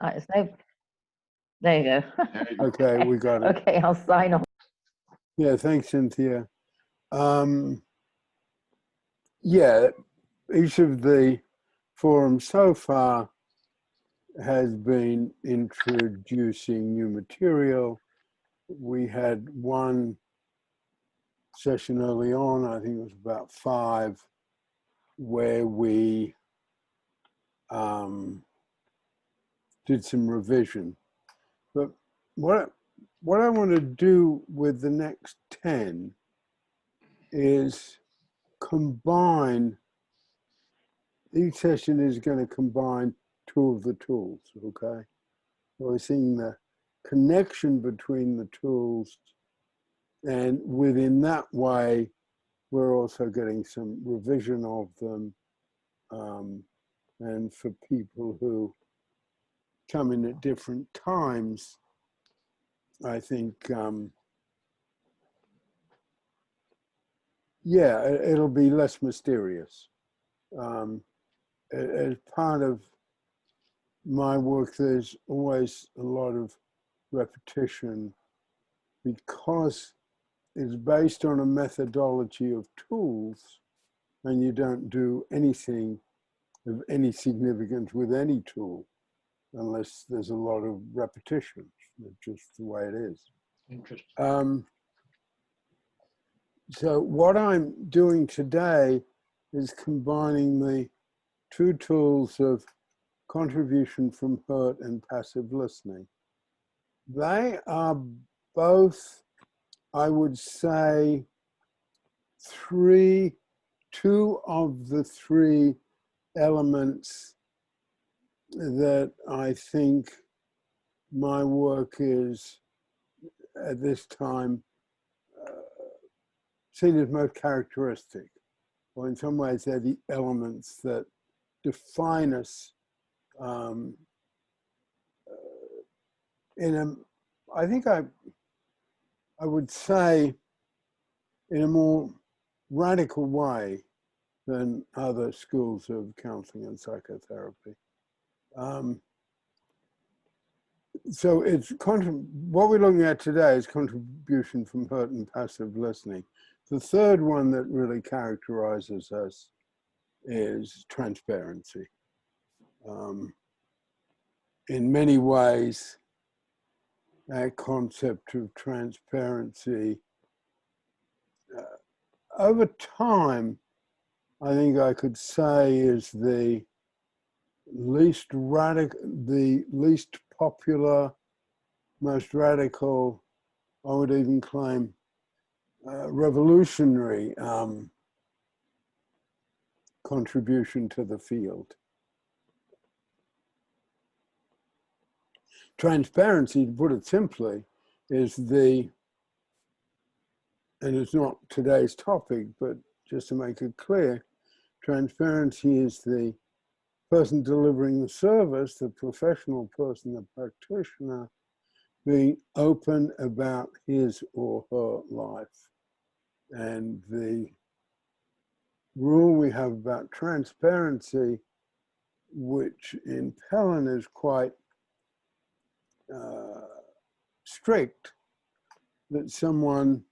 It's no, there you go. Okay, we got it. Okay, I'll sign off. Yeah, thanks, Cynthia. Yeah, each of the forums so far has been introducing new material. We had one session early on, I think it was about 5, where we did some revision. But what I want to do with the next 10 is combine, each session is going to combine 2 of the tools, okay? So we're seeing the connection between the tools, and within that way, we're also getting some revision of them. And for people who come in at different times, I think, yeah, it'll be less mysterious. As part of my work, there's always a lot of repetition because it's based on a methodology of tools, and you don't do anything of any significance with any tool unless there's a lot of repetition. It's just the way it is. Interesting. So what I'm doing today is combining the 2 tools of contribution from hurt and passive listening. They are both, I would say, 2 of the 3 elements that I think my work is at this time seen as most characteristic, or in some ways they're the elements that define us in a, I think I would say, in a more radical way than other schools of counseling and psychotherapy. So it's what we're looking at today is contribution from hurt and passive listening. The third one that really characterizes us is transparency. In many ways, that concept of transparency, over time, I think I could say is the least radical, the least popular, most radical, I would even claim, revolutionary contribution to the field. Transparency, to put it simply, is the, and it's not today's topic, but just to make it clear, transparency is the person delivering the service, the professional person, the practitioner, being open about his or her life. And the rule we have about transparency, which in Pelin is quite strict, that someone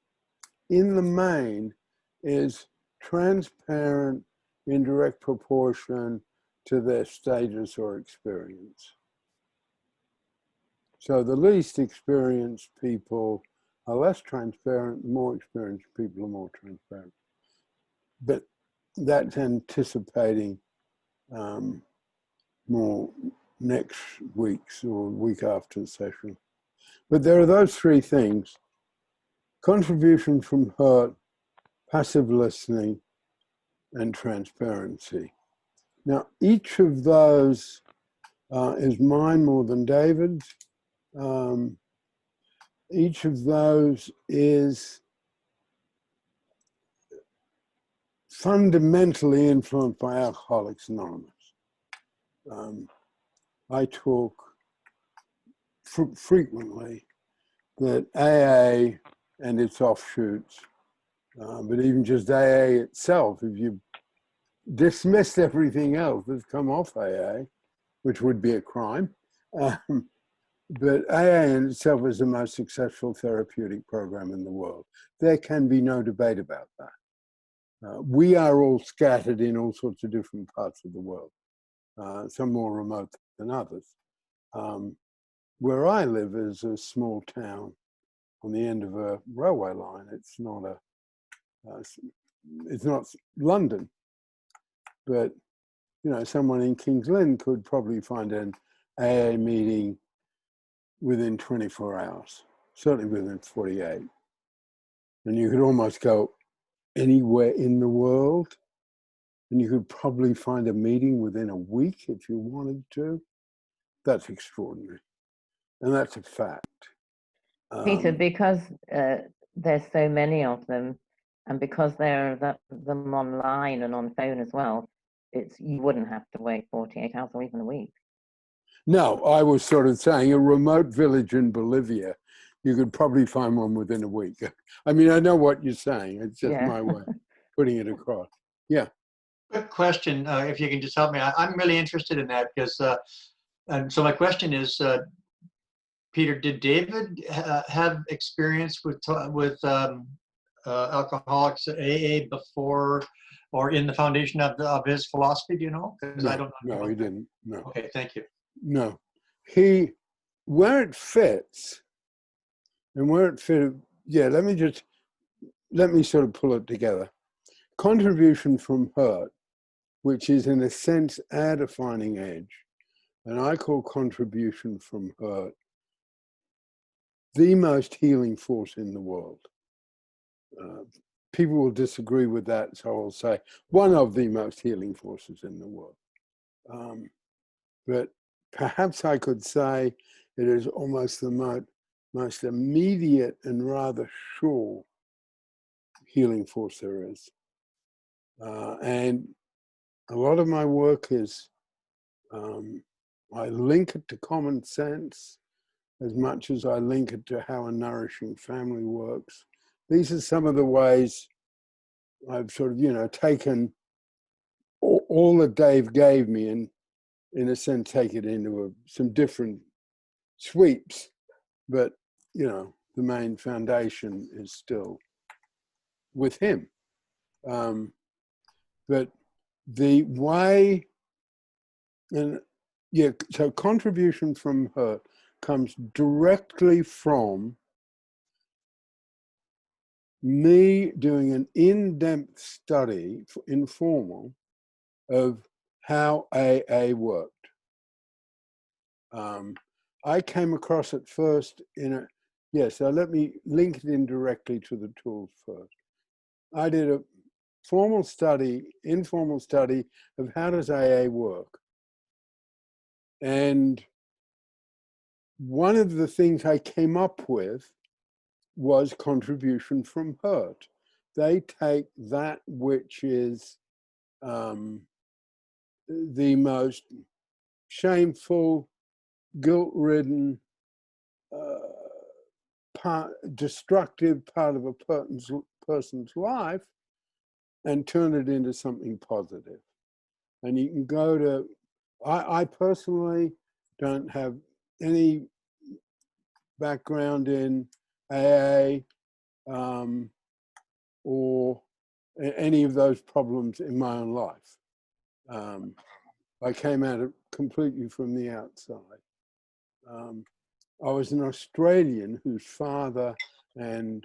in the main is transparent in direct proportion to their status or experience. So the least experienced people are less transparent, the more experienced people are more transparent. But that's anticipating more next week's or week after the session. But there are those 3 things: contribution from hurt, passive listening, and transparency. Now, each of those is mine more than David's. Each of those is fundamentally influenced by Alcoholics Anonymous. I talk frequently that AA and its offshoots, but even just AA itself, if you dismissed everything else that's come off AA, which would be a crime, Um, but AA in itself is the most successful therapeutic program in the world. There can be no debate about that. We are all scattered in all sorts of different parts of the world, some more remote than others. Where I live is a small town on the end of a railway line. It's not London, but someone in King's Lynn could probably find an AA meeting within 24 hours, certainly within 48. And you could almost go anywhere in the world, and you could probably find a meeting within a week if you wanted to. That's extraordinary. And that's a fact. Peter, because there's so many of them, and because there are them online and on phone as well, you wouldn't have to wait 48 hours or even a week. No, I was sort of saying a remote village in Bolivia, you could probably find one within a week. I mean, I know what you're saying. It's just my way of putting it across. Yeah. Quick question, if you can just help me. I'm really interested in that because, and so my question is, Peter, did David have experience with Alcoholics AA before or in the foundation of his philosophy? Do you know? Because I don't know. No, he didn't. No. Okay, thank you. No. Where it fits, and where it fit, let me sort of pull it together. Contribution from hurt, which is in a sense our defining edge, and I call contribution from hurt the most healing force in the world. People will disagree with that, so I'll say one of the most healing forces in the world. But perhaps I could say it is almost the most immediate and rather sure healing force there is. And a lot of my work is, I link it to common sense as much as I link it to how a nourishing family works. These are some of the ways I've sort of, taken all that Dave gave me and, in a sense, take it into some different sweeps. But, the main foundation is still with him. But the way, so contribution from hurt comes directly from me doing an in-depth study, informal, of how AA worked. I came across it first so let me link it in directly to the tools first. I did a informal study of how does AA work. And one of the things I came up with was contribution from hurt. They take that which is the most shameful, guilt-ridden, destructive part of a person's life and turn it into something positive. And you can go to, I personally don't have any background in AA or any of those problems in my own life. I came at it completely from the outside. I was an Australian whose father and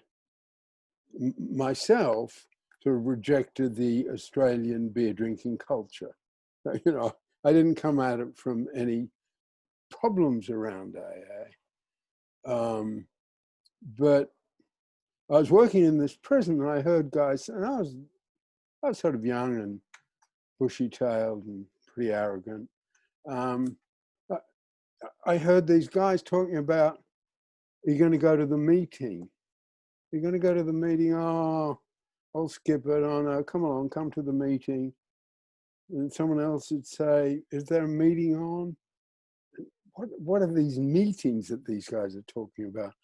myself sort of rejected the Australian beer drinking culture. I didn't come at it from any problems around AA. But I was working in this prison and I heard guys, and I was sort of young and bushy-tailed and pretty arrogant. I heard these guys talking about, are you going to go to the meeting? You're going to go to the meeting? Oh, I'll skip it. Oh no, come along, come to the meeting. And someone else would say, is there a meeting on? What are these meetings that these guys are talking about?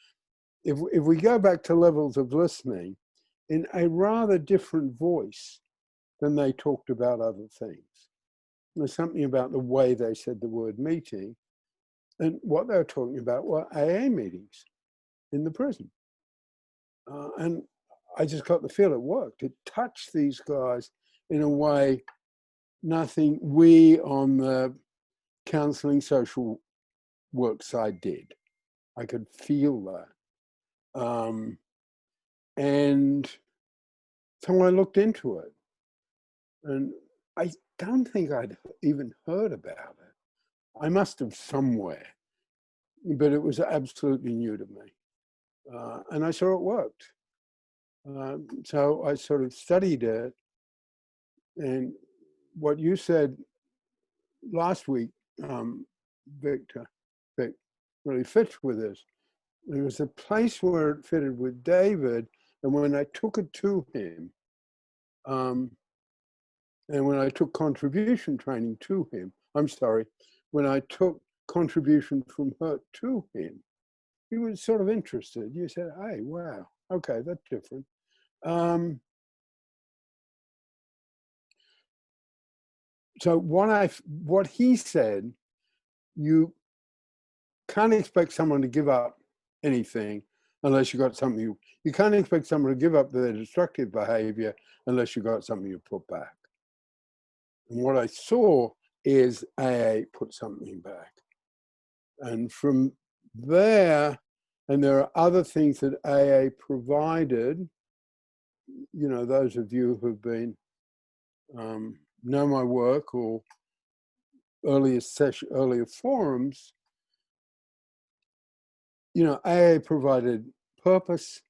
If we go back to levels of listening, in a rather different voice than they talked about other things. There's something about the way they said the word meeting And what they were talking about were AA meetings in the prison. And I just got the feel it worked. It touched these guys in a way nothing we on the counseling social work side did. I could feel that. And so I looked into it. And I don't think I'd even heard about it. I must have somewhere, but it was absolutely new to me. And I saw it worked. So I sort of studied it. And what you said last week, Victor, Vic, really fits with this. There was a place where it fitted with David, and when I took it to him, and when I took contribution training to him, when I took contribution from her to him, he was sort of interested. You said, hey, wow, okay, that's different. So what he said, you can't expect someone to give up anything unless you got something you can't expect someone to give up their destructive behavior unless you got something you put back. And what I saw is AA put something back. And from there, and there are other things that AA provided, you know, those of you who've been, know my work or earlier forums, you know, AA provided purpose,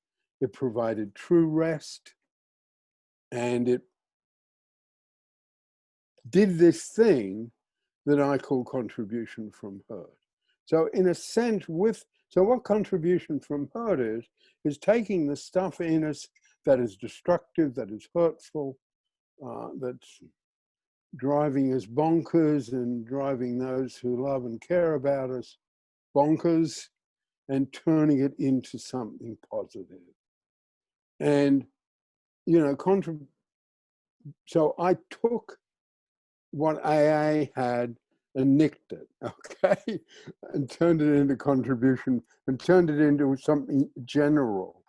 it provided true rest, and it did this thing that I call contribution from hurt. So in a sense, so what contribution from hurt is taking the stuff in us that is destructive, that is hurtful, that's driving us bonkers and driving those who love and care about us bonkers, and turning it into something positive. And, you know, so I took what AA had and nicked it, okay, and turned it into contribution and turned it into something general.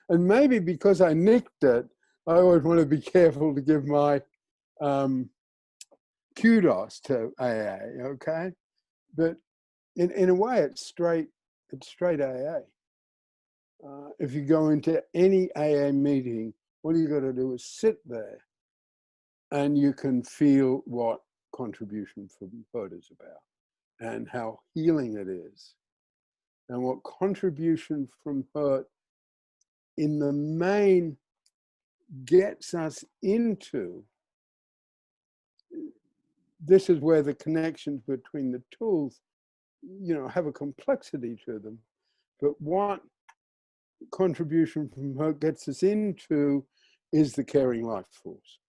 And maybe because I nicked it, I always want to be careful to give my kudos to AA, okay? But in a way, it's straight AA. If you go into any AA meeting, all you got to do is sit there and you can feel what contribution from hurt is about and how healing it is and what contribution from hurt in the main gets us into. This is where the connections between the tools, you know, have a complexity to them. But what contribution from hurt gets us into is the caring life force.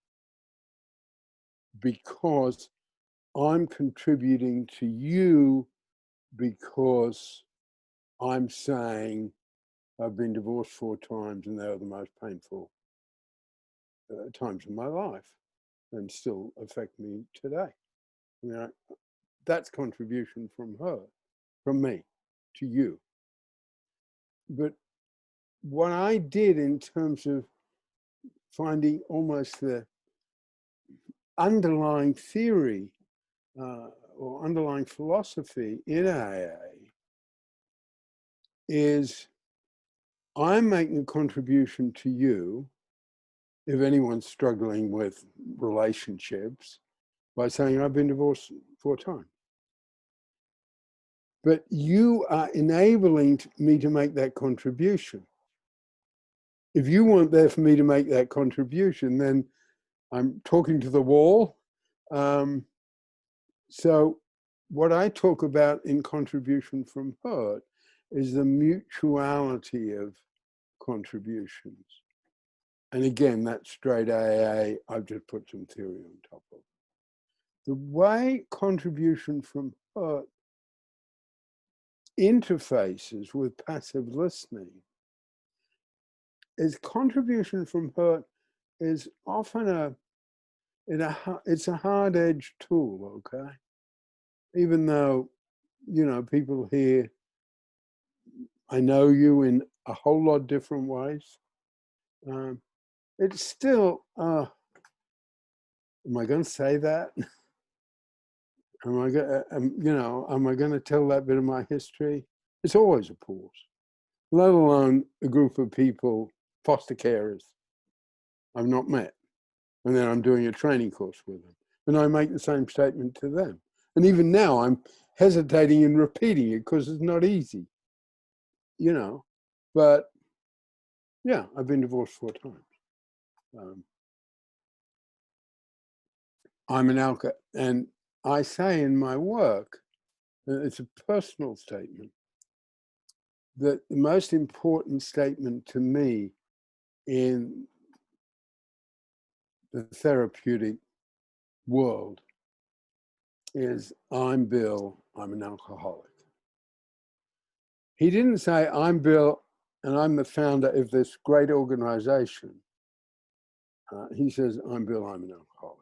Because I'm contributing to you because I'm saying I've been divorced 4 times and they are the most painful times of my life and still affect me today. You know, that's contribution from her, from me to you. But what I did in terms of finding almost the underlying theory or underlying philosophy in AA is I'm making a contribution to you, if anyone's struggling with relationships, by saying I've been divorced 4 times. But you are enabling me to make that contribution. If you weren't there for me to make that contribution, then I'm talking to the wall. So what I talk about in contribution from hurt is the mutuality of contributions. And again, that's straight AA. I've just put some theory on top of it. The way contribution from hurt interfaces with passive listening is contribution from hurt is often it's a hard-edged tool, okay? Even though you know, people here, I know you in a whole lot different ways. It's still, am I going to say that? Am I going, you know, am I going to tell that bit of my history? It's always a pause, let alone a group of people, foster carers, I've not met. And then I'm doing a training course with them. And I make the same statement to them. And even now I'm hesitating in repeating it because it's not easy, you know. But yeah, I've been divorced 4 times. I'm an alcoholic. And I say in my work, it's a personal statement, that the most important statement to me in the therapeutic world is, I'm Bill, I'm an alcoholic. He didn't say, I'm Bill and I'm the founder of this great organization. He says, I'm Bill, I'm an alcoholic.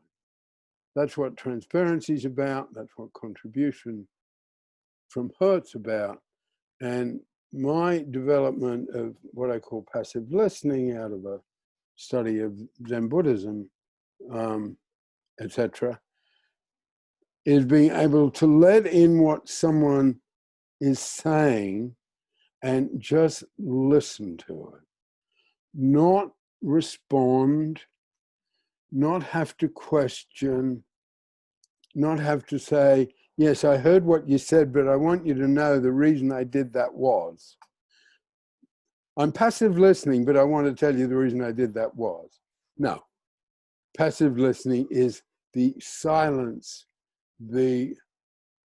That's what transparency is about. That's what contribution from hurt's about. And my development of what I call passive listening out of a study of Zen Buddhism, etc., is being able to let in what someone is saying and just listen to it, not respond, not have to question, not have to say, yes, I heard what you said, but I want you to know the reason I did that was. I'm passive listening, but I want to tell you the reason I did that was. No. Passive listening is the silence, the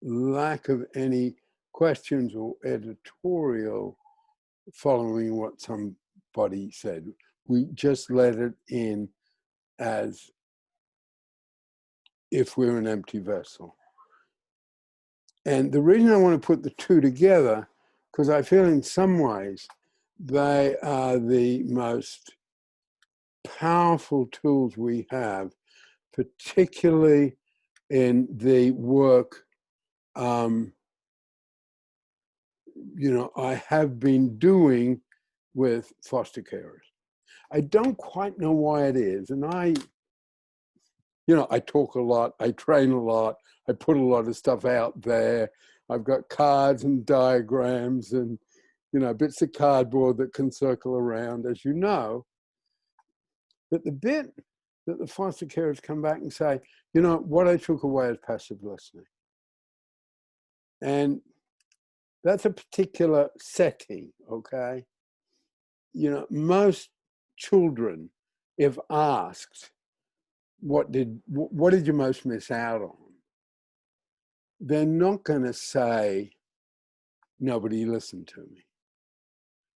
lack of any questions or editorial following what somebody said. We just let it in as if we're an empty vessel. And the reason I want to put the two together, because I feel in some ways they are the most powerful tools we have, particularly in the work you know, I have been doing with foster carers. I don't quite know why it is. And you know, I talk a lot, I train a lot, I put a lot of stuff out there. I've got cards and diagrams and, you know, bits of cardboard that can circle around, as you know. But the bit that the foster carers come back and say, you know, what I took away is passive listening. And that's a particular setting, okay? You know, most children, if asked, what did you most miss out on? They're not going to say, nobody listened to me.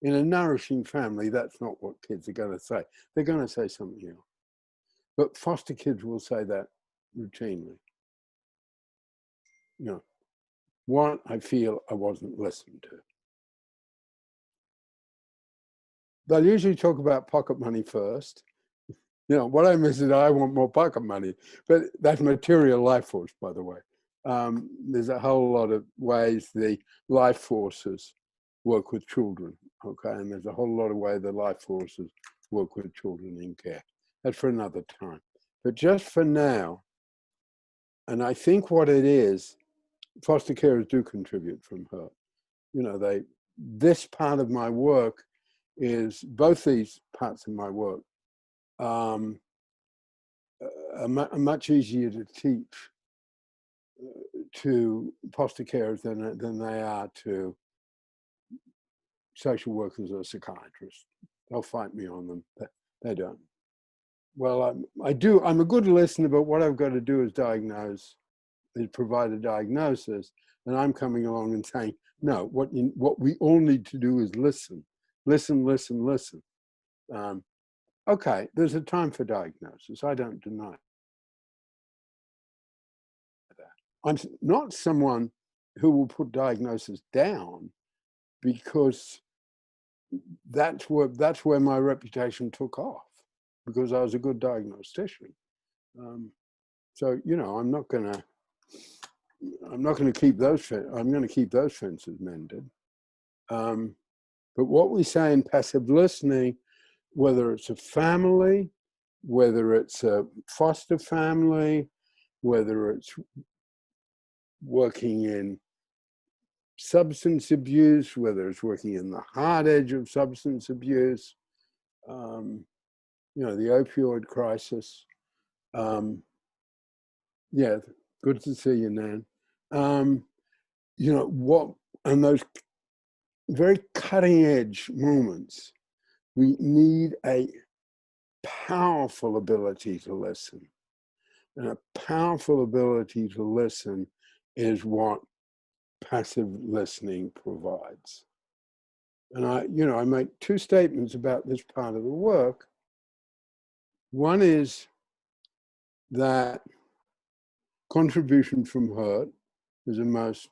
In a nourishing family, that's not what kids are going to say. They're going to say something else. But foster kids will say that routinely. You know, what I feel I wasn't listened to. They'll usually talk about pocket money first. You know, what I miss is I want more pocket money. But that's material life force, by the way. There's a whole lot of ways the life forces work with children, okay? And there's a whole lot of ways the life forces work with children in care. That's for another time. But just for now, and I think what it is, foster carers do contribute from hurt. You know, this part of my work is, both these parts of my work are much easier to teach to foster carers than they are to social workers or psychiatrists. They'll fight me on them. They don't. Well, I do. I'm a good listener, but what I've got to do is provide a diagnosis, and I'm coming along and saying, no, what we all need to do is listen, listen, listen, listen. Okay, there's a time for diagnosis. I don't deny that. I'm not someone who will put diagnosis down, because that's where my reputation took off, because I was a good diagnostician. So, you know, I'm not going to I'm not going to keep those. I'm going to keep those fences mended. But what we say in passive listening, whether it's a family, whether it's a foster family, whether it's working in substance abuse, whether it's working in the hard edge of substance abuse, you know, the opioid crisis. Yeah, good to see you, Nan. You know, what, and those very cutting edge moments, we need a powerful ability to listen. And a powerful ability to listen is what passive listening provides. And I make two statements about this part of the work. One is that contribution from hurt is the most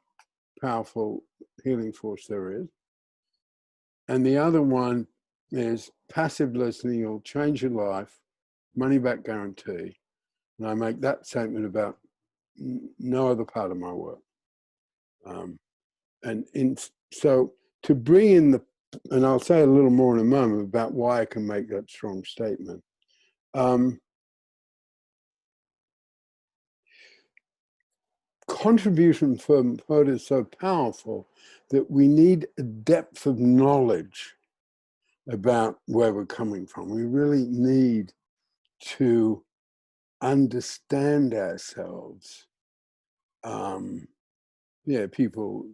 powerful healing force there is. And the other one is passive listening will change your life, money back guarantee. And I make that statement about no other part of my work. So to bring in and I'll say a little more in a moment about why I can make that strong statement. Contribution from hurt is so powerful that we need a depth of knowledge about where we're coming from. We really need to understand ourselves. People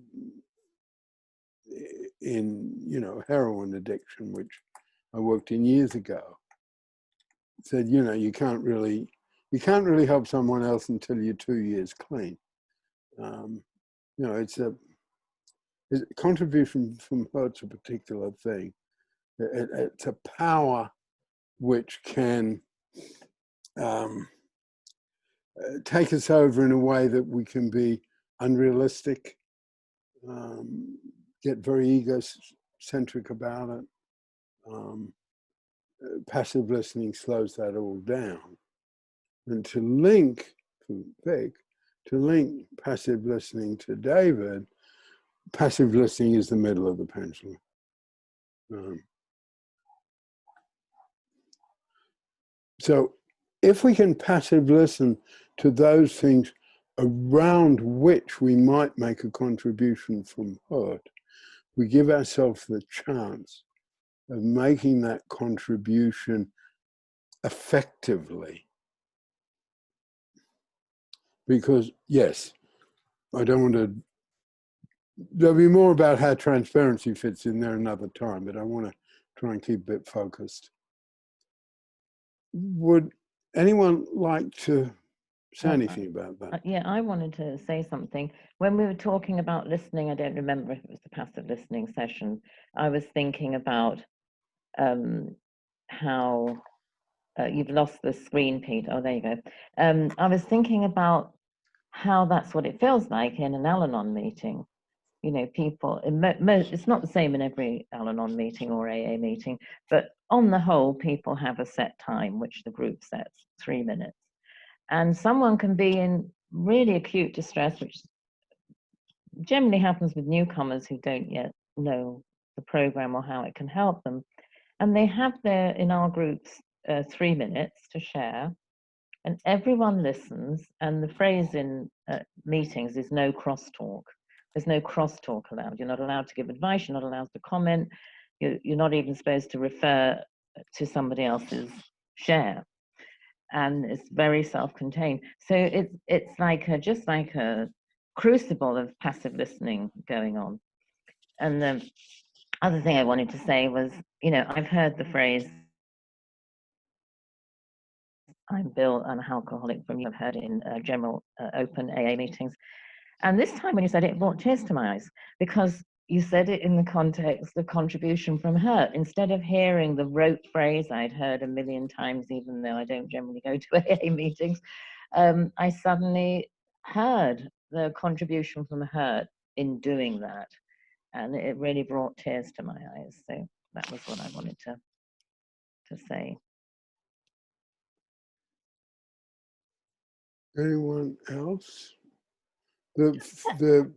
in, heroin addiction, which I worked in years ago, said, you can't really help someone else until you're 2 years clean. It's a contribution from hurt's a particular thing. It's a power which can take us over in a way that we can be unrealistic, get very egocentric about it. Passive listening slows that all down. And to link passive listening to David, passive listening is the middle of the pendulum. So if we can passive listen to those things around which we might make a contribution from hurt, we give ourselves the chance of making that contribution effectively. Because, yes, I don't want to, there'll be more about how transparency fits in there another time, but I want to try and keep a bit focused. Would anyone like to say anything about that? Yeah, I wanted to say something. When we were talking about listening, I don't remember if it was the passive listening session, I was thinking about how you've lost the screen, Pete. Oh, there you go. I was thinking about how that's what it feels like in an Al-Anon meeting. People, it's not the same in every Al-Anon meeting or AA meeting, but on the whole, people have a set time, which the group sets, 3 minutes. And someone can be in really acute distress, which generally happens with newcomers who don't yet know the program or how it can help them. And they have in our groups, 3 minutes to share, and everyone listens. And the phrase in meetings is no crosstalk. There's no crosstalk allowed. You're not allowed to give advice. You're not allowed to comment. You're not even supposed to refer to somebody else's share. And it's very self-contained. So it's like just like a crucible of passive listening going on. And the other thing I wanted to say was, I've heard the phrase, I'm Bill, I'm an alcoholic, from you. I've heard it in general open AA meetings. And this time when you said it, it brought tears to my eyes, because you said it in the context of contribution from hurt. Instead of hearing the rote phrase I'd heard a million times, even though I don't generally go to AA meetings, I suddenly heard the contribution from hurt in doing that. And it really brought tears to my eyes. So that was what I wanted to say. Anyone else? the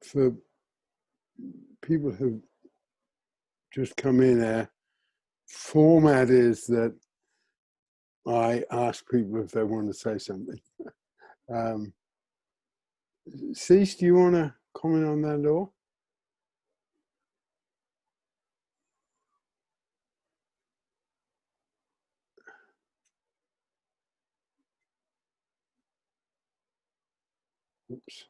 for people who just come in, our format is that I ask people if they want to say something. Cease, do you want to comment on that at all? Oops.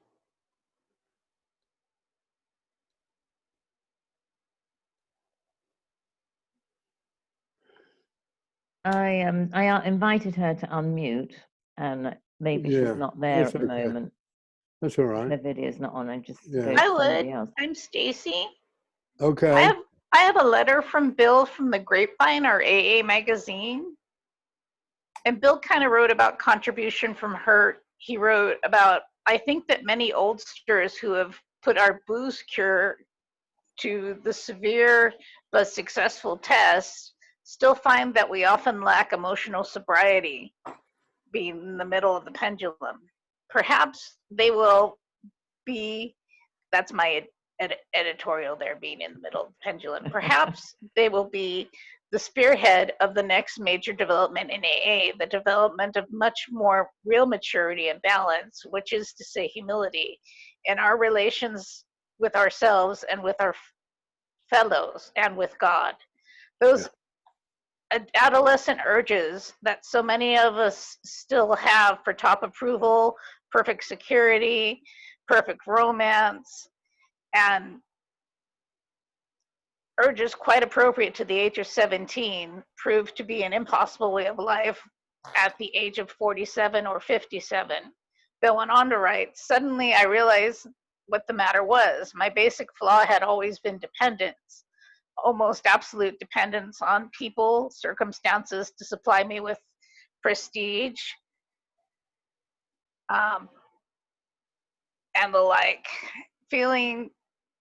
I invited her to unmute, and maybe Yeah, she's not there that's at the okay. moment. That's all right. Her video's not on. I just Yeah. go to I somebody would. else. I'm Stacy. Okay. I have a letter from Bill from the Grapevine, our AA magazine. And Bill kind of wrote about contribution from hurt. He wrote about, I think that many oldsters who have put our booze cure to the severe but successful test still find that we often lack emotional sobriety, being in the middle of the pendulum. Perhaps they will be, that's my editorial there, being in the middle of the pendulum. Perhaps they will be the spearhead of the next major development in AA, the development of much more real maturity and balance, which is to say humility, in our relations with ourselves and with our fellows and with God. Those adolescent urges that so many of us still have for top approval, perfect security, perfect romance, and urges quite appropriate to the age of 17 proved to be an impossible way of life at the age of 47 or 57. Bill went on to write, suddenly I realized what the matter was. My basic flaw had always been dependence, almost absolute dependence on people, circumstances to supply me with prestige, and the like. Feeling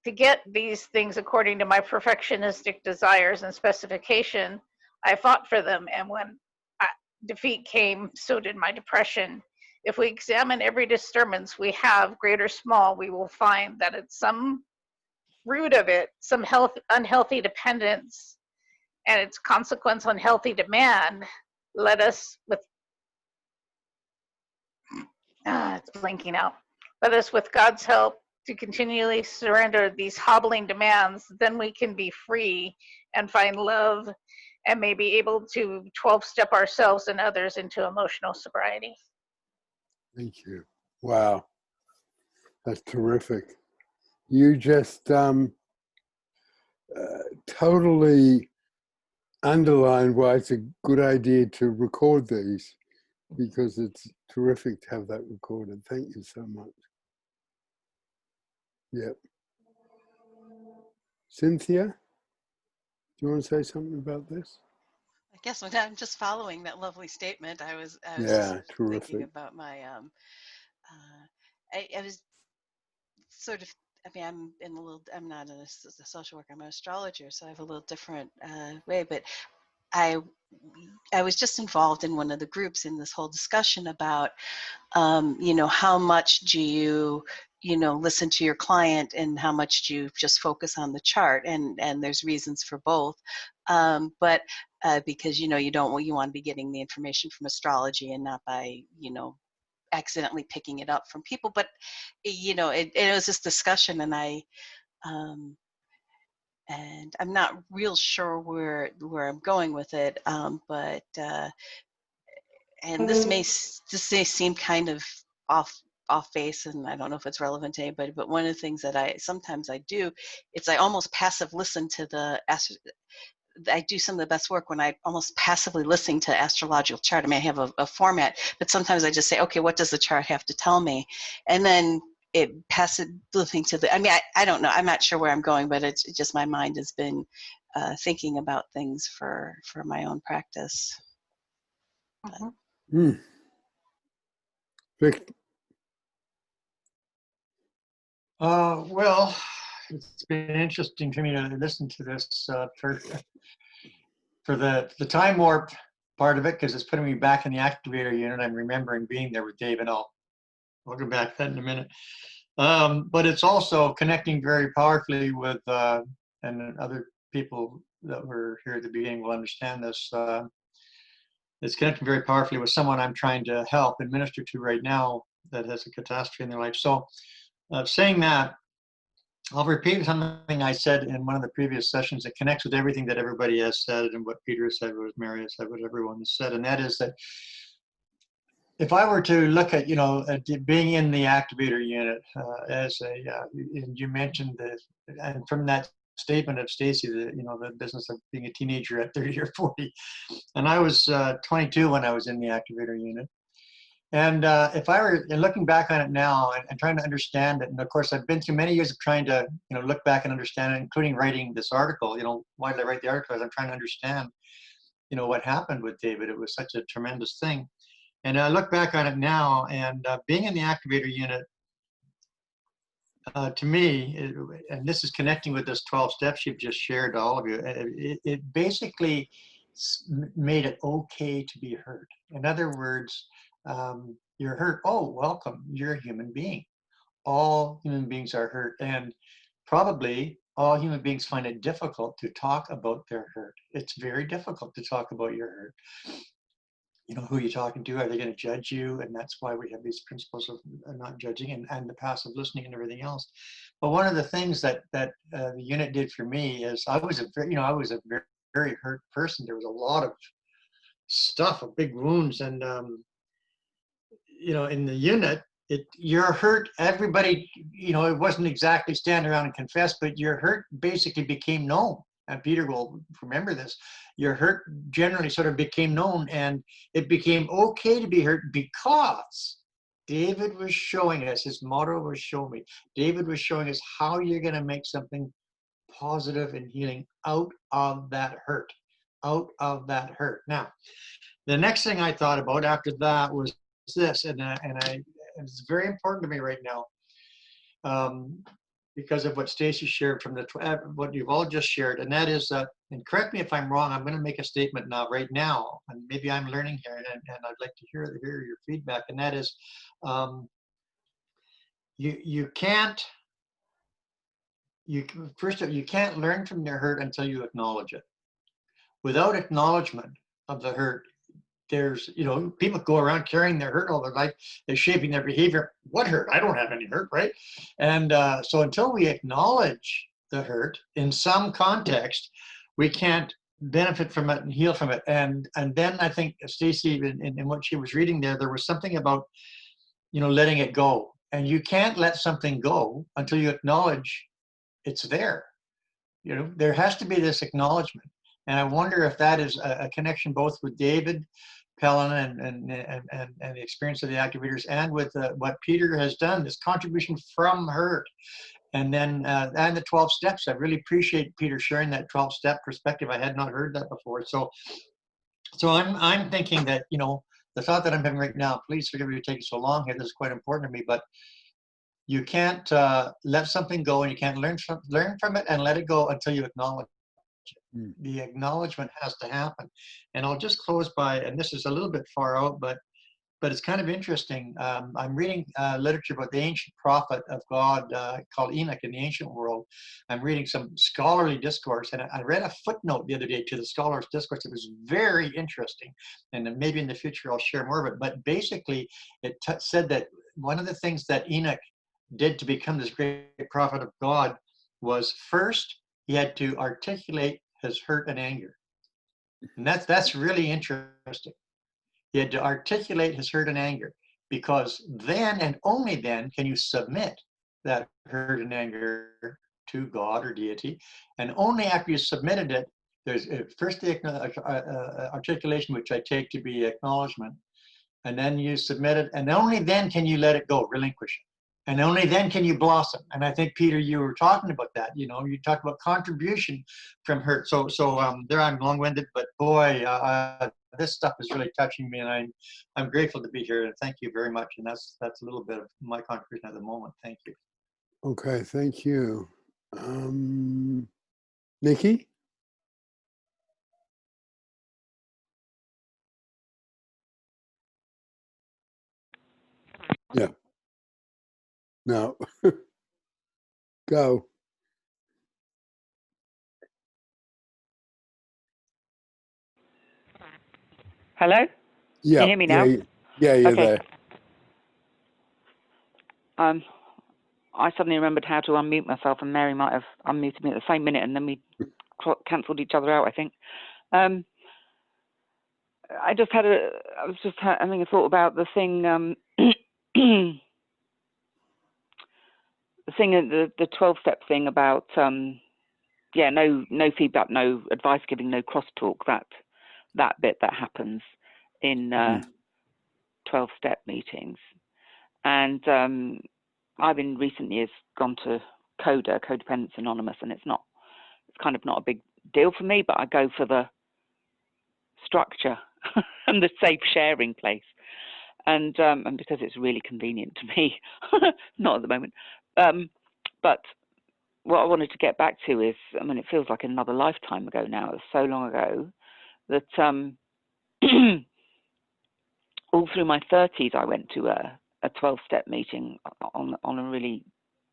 to get these things according to my perfectionistic desires and specification, I fought for them, and when defeat came, so did my depression. If we examine every disturbance we have, great or small, we will find that at some root of it, some unhealthy dependence and its consequence unhealthy demand led us with, it's blinking out, let us with God's help to continually surrender these hobbling demands, then we can be free and find love and may be able to 12-step ourselves and others into emotional sobriety. Thank you. Wow. That's terrific. You just totally underlined why it's a good idea to record these, because it's terrific to have that recorded. Thank you so much. Yep. Cynthia, do you want to say something about this? I guess I'm just following that lovely statement. I was Yeah, just terrific. thinking about my, I was sort of, I mean, I'm not a social worker, I'm an astrologer, so I have a little different way, but I was just involved in one of the groups in this whole discussion about, you know, how much do you listen to your client and how much do you just focus on the chart, and there's reasons for both, but because you want to be getting the information from astrology and not by accidentally picking it up from people, but it was this discussion, and and I'm not real sure where I'm going with it, but and this may seem kind of off base, and I don't know if it's relevant to anybody, but one of the things that I sometimes do, it's I almost passive listen to I do some of the best work when I almost passively listen to astrological chart. I mean, I have a format, but sometimes I just say, okay, what does the chart have to tell me? And then it passes listening to I mean, I don't know, I'm not sure where I'm going, but it's just my mind has been thinking about things for my own practice. Mm. Vic. Well, it's been interesting to me to listen to this for the time warp part of it because it's putting me back in the activator unit. I'm remembering being there with Dave, and I'll go back to that in a minute. But it's also connecting very powerfully with, and other people that were here at the beginning will understand this. It's connecting very powerfully with someone I'm trying to help and minister to right now that has a catastrophe in their life. So saying that, I'll repeat something I said in one of the previous sessions that connects with everything that everybody has said and what Peter has said, what Mary has said, what everyone has said. And that is that if I were to look at, at being in the activator unit as and you mentioned that, and from that statement of Stacy, the business of being a teenager at 30 or 40, and I was 22 when I was in the activator unit. And if I were looking back on it now and trying to understand it, and of course I've been through many years of trying to look back and understand it, including writing this article. Why did I write the article? As I'm trying to understand what happened with David. It was such a tremendous thing. And I look back on it now, and being in the activator unit, to me, and this is connecting with this 12 steps you've just shared to all of you, it basically made it okay to be hurt. In other words, you're hurt. Oh, welcome. You're a human being. All human beings are hurt. And probably all human beings find it difficult to talk about their hurt. It's very difficult to talk about your hurt. Who you're talking to, are they going to judge you? And that's why we have these principles of not judging and the passive listening and everything else. But one of the things that the unit did for me is I was a very, very hurt person. There was a lot of stuff, of big wounds, and in the unit, you're hurt. Everybody, it wasn't exactly stand around and confess, but your hurt basically became known. And Peter will remember this. Your hurt generally sort of became known, and it became okay to be hurt because David was showing us, his motto was show me. David was showing us how you're going to make something positive and healing out of that hurt, Now, the next thing I thought about after that was this, and it's very important to me right now. Because of what Stacy shared from what you've all just shared, and that is that, and correct me if I'm wrong, I'm going to make a statement now, right now, and maybe I'm learning here, and I'd like to hear your feedback, and that is, you can't learn from your hurt until you acknowledge it. Without acknowledgement of the hurt, there's, people go around carrying their hurt all their life, they're shaping their behavior. What hurt? I don't have any hurt, right? And so until we acknowledge the hurt in some context, we can't benefit from it and heal from it. And then I think Stacy, in what she was reading there was something about, letting it go. And you can't let something go until you acknowledge it's there. There has to be this acknowledgement. And I wonder if that is a connection both with David Pellin and the experience of the activators, and with what Peter has done, this contribution from hurt. And then and the 12 steps. I really appreciate Peter sharing that 12-step perspective. I had not heard that before. So I'm thinking that, the thought that I'm having right now, please forgive me for taking so long here. This is quite important to me, but you can't let something go, and you can't learn from it and let it go until you acknowledge. The acknowledgement has to happen. And I'll just close by, and this is a little bit far out, but it's kind of interesting. I'm reading literature about the ancient prophet of God called Enoch in the ancient world. I'm reading some scholarly discourse, and I read a footnote the other day to the scholar's discourse. It was very interesting, and maybe in the future I'll share more of it. But basically, it said that one of the things that Enoch did to become this great prophet of God was, first, he had to articulate his hurt and anger. And that's really interesting. He had to articulate his hurt and anger, because then and only then can you submit that hurt and anger to God or deity. And only after you submitted it, there's first the articulation, which I take to be acknowledgement, and then you submit it, and only then can you let it go, relinquish it. And only then can you blossom. And I think, Peter, you were talking about that. You talked about contribution from hurt. So there, I'm long-winded, but boy, this stuff is really touching me, and I'm grateful to be here. And thank you very much. And that's a little bit of my contribution at the moment. Thank you. Okay, thank you. Nikki? Yeah. No. Go. Hello? Yeah. Can you hear me now? Yeah, you're Okay. there. I suddenly remembered how to unmute myself, and Mary might have unmuted me at the same minute, and then we cancelled each other out, I think. I was just having a thought about the thing, the 12-step thing about, no feedback, no advice giving, no crosstalk, that bit that happens in 12-step meetings. And I've in recent years gone to Codependence Anonymous, and it's kind of not a big deal for me, but I go for the structure and the safe sharing place, and because it's really convenient to me, not at the moment. But what I wanted to get back to is, I mean, it feels like another lifetime ago now. It was so long ago that all through my 30s, I went to a 12-step meeting on a really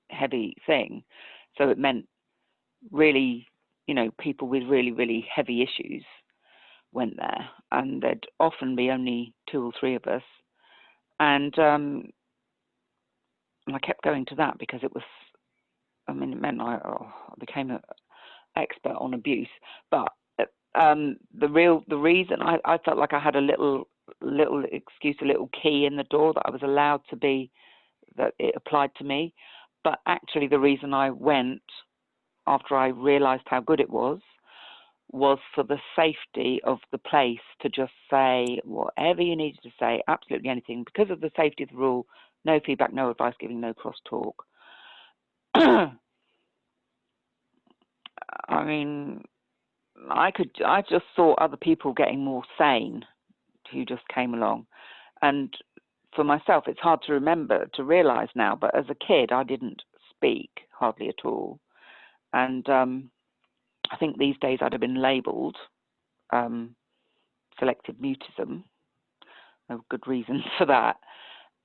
heavy thing. So it meant really, people with really, really heavy issues went there, and there'd often be only 2 or 3 of us. And I kept going to that because it was, it meant I became an expert on abuse. But the reason I felt like I had a little excuse, a little key in the door that I was allowed to be, that it applied to me. But actually the reason I went, after I realized how good it was for the safety of the place, to just say whatever you needed to say, absolutely anything, because of the safety of the rule, no feedback, no advice giving, no crosstalk. I mean, I just saw other people getting more sane who just came along. And for myself, it's hard to realize now, but as a kid, I didn't speak hardly at all. And I think these days I'd have been labeled selective mutism. There were good reasons for that.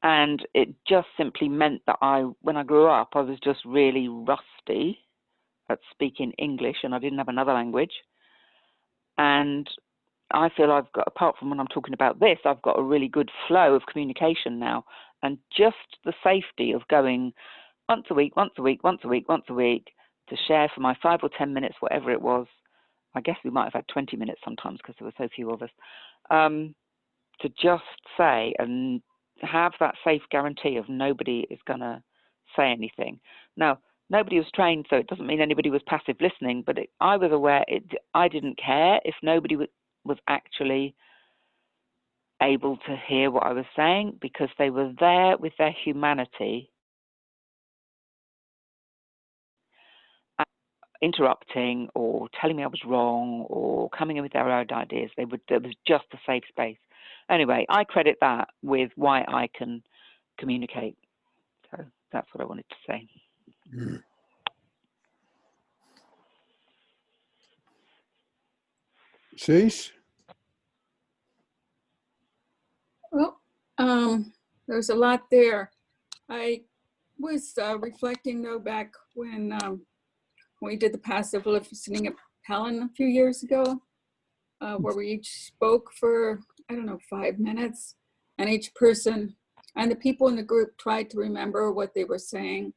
And it just simply meant that when I grew up, I was just really rusty at speaking English, and I didn't have another language. And I feel I've got, apart from when I'm talking about this, I've got a really good flow of communication now. And just the safety of going once a week to share for my 5 or 10 minutes, whatever it was. I guess we might have had 20 minutes sometimes because there were so few of us, to just say and have that safe guarantee of nobody is going to say anything. Now, nobody was trained, so it doesn't mean anybody was passive listening, but I was aware, I didn't care if nobody was actually able to hear what I was saying, because they were there with their humanity, interrupting or telling me I was wrong or coming in with their own ideas. There was just a safe space. Anyway, I credit that with why I can communicate. So that's what I wanted to say. Cease? Well, there's a lot there. I was reflecting though back when we did the passive listening at Helen a few years ago, where we each spoke for, 5 minutes, and each person and the people in the group tried to remember what they were saying.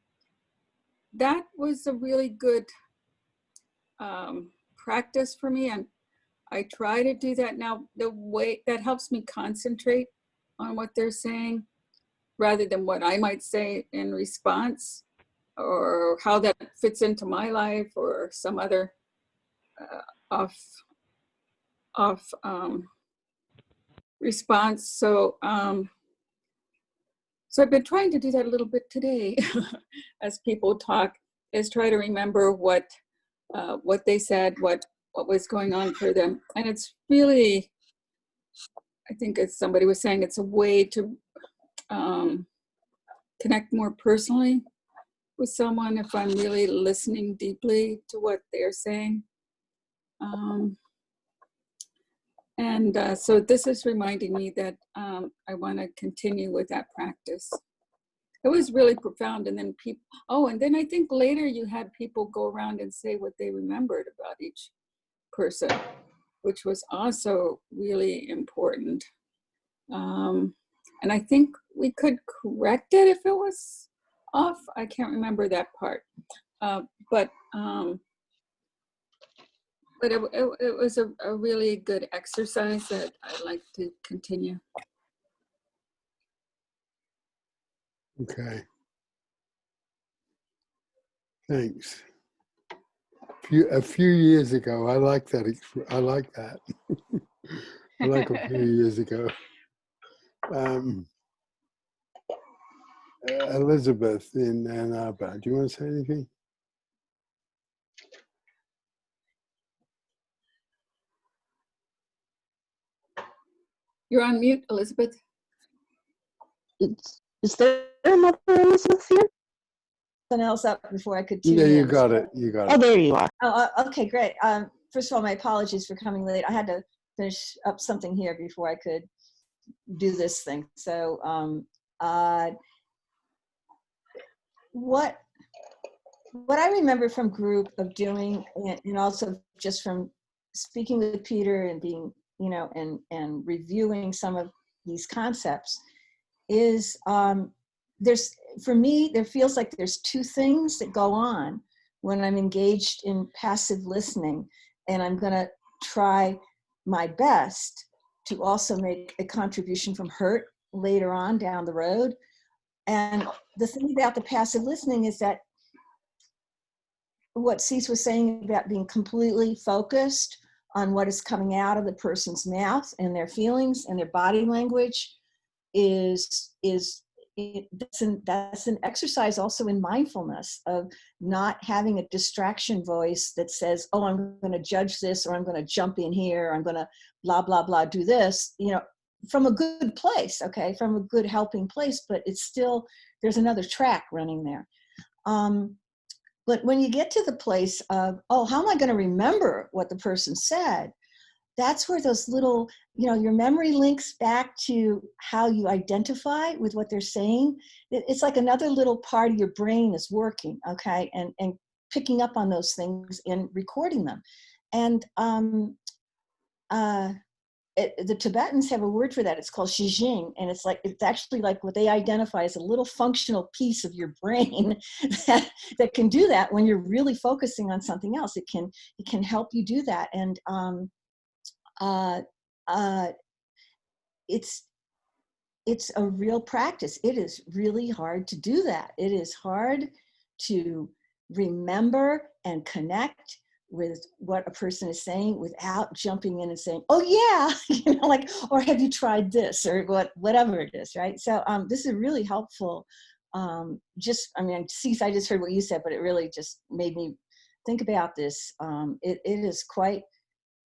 That was a really good practice for me, and I try to do that now. The way that helps me concentrate on what they're saying rather than what I might say in response, or how that fits into my life or some other off response. So I've been trying to do that a little bit today as people talk, is try to remember what they said, what was going on for them. And it's really, I think as somebody was saying, it's a way to connect more personally with someone if I'm really listening deeply to what they're saying. So this is reminding me that I want to continue with that practice. it was really profound. And then people, oh, and then I think later you had people go around and say what they remembered about each person, which was also really important. And I think we could correct it if it was off. I can't remember that part. But it was a really good exercise that I'd like to continue. Okay. Thanks. A few years ago, I like that. I like that. I like a few years ago. Elizabeth in Ann Arbor, do you want to say anything? You're on mute, Elizabeth. Is there another Elizabeth here? Something else up before I could tune in. Yeah, you got it. You got it. Oh, there you are. Oh, okay, great. First of all, my apologies for coming late. I had to finish up something here before I could do this thing. So what I remember from group of doing, and also just from speaking with Peter and being, you know, and reviewing some of these concepts is for me, there feels like there's two things that go on when I'm engaged in passive listening, and I'm gonna try my best to also make a contribution from hurt later on down the road. And the thing about the passive listening is that what Cease was saying about being completely focused on what is coming out of the person's mouth and their feelings and their body language that's an exercise also in mindfulness of not having a distraction voice that says, oh, I'm going to judge this, or I'm going to jump in here, or I'm going to blah, blah, blah, do this, you know, from a good place, okay, from a good helping place, but it's still, there's another track running there. But when you get to the place of, oh, how am I going to remember what the person said? That's where those little, you know, your memory links back to how you identify with what they're saying. It's like another little part of your brain is working, okay, and picking up on those things and recording them. And the Tibetans have a word for that. It's called shijing, and it's actually like what they identify as a little functional piece of your brain that can do that when you're really focusing on something else. It can help you do that. And it's a real practice. It is really hard to do that. It is hard to remember and connect with what a person is saying without jumping in and saying, oh yeah, you know, like, or have you tried this, or whatever it is, right? So this is really helpful. I mean, Cease, I just heard what you said, but it really just made me think about this. It is quite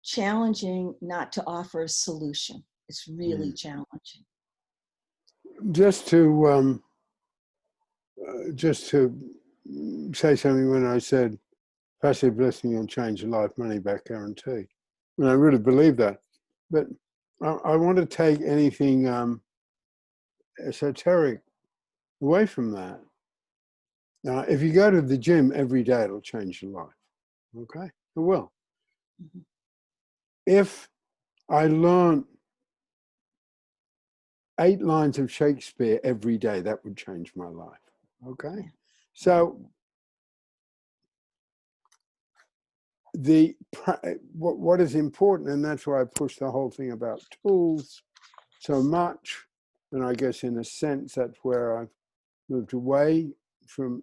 challenging not to offer a solution. It's really challenging. Just to say something, when I said passive listening will change your life, money back guarantee, and I really believe that. But I want to take anything esoteric away from that. Now, if you go to the gym every day, it'll change your life. Okay, it will. Mm-hmm. If I learn 8 lines of Shakespeare every day, that would change my life. Okay, so what is important, and that's why I push the whole thing about tools so much, and I guess in a sense that's where I've moved away from.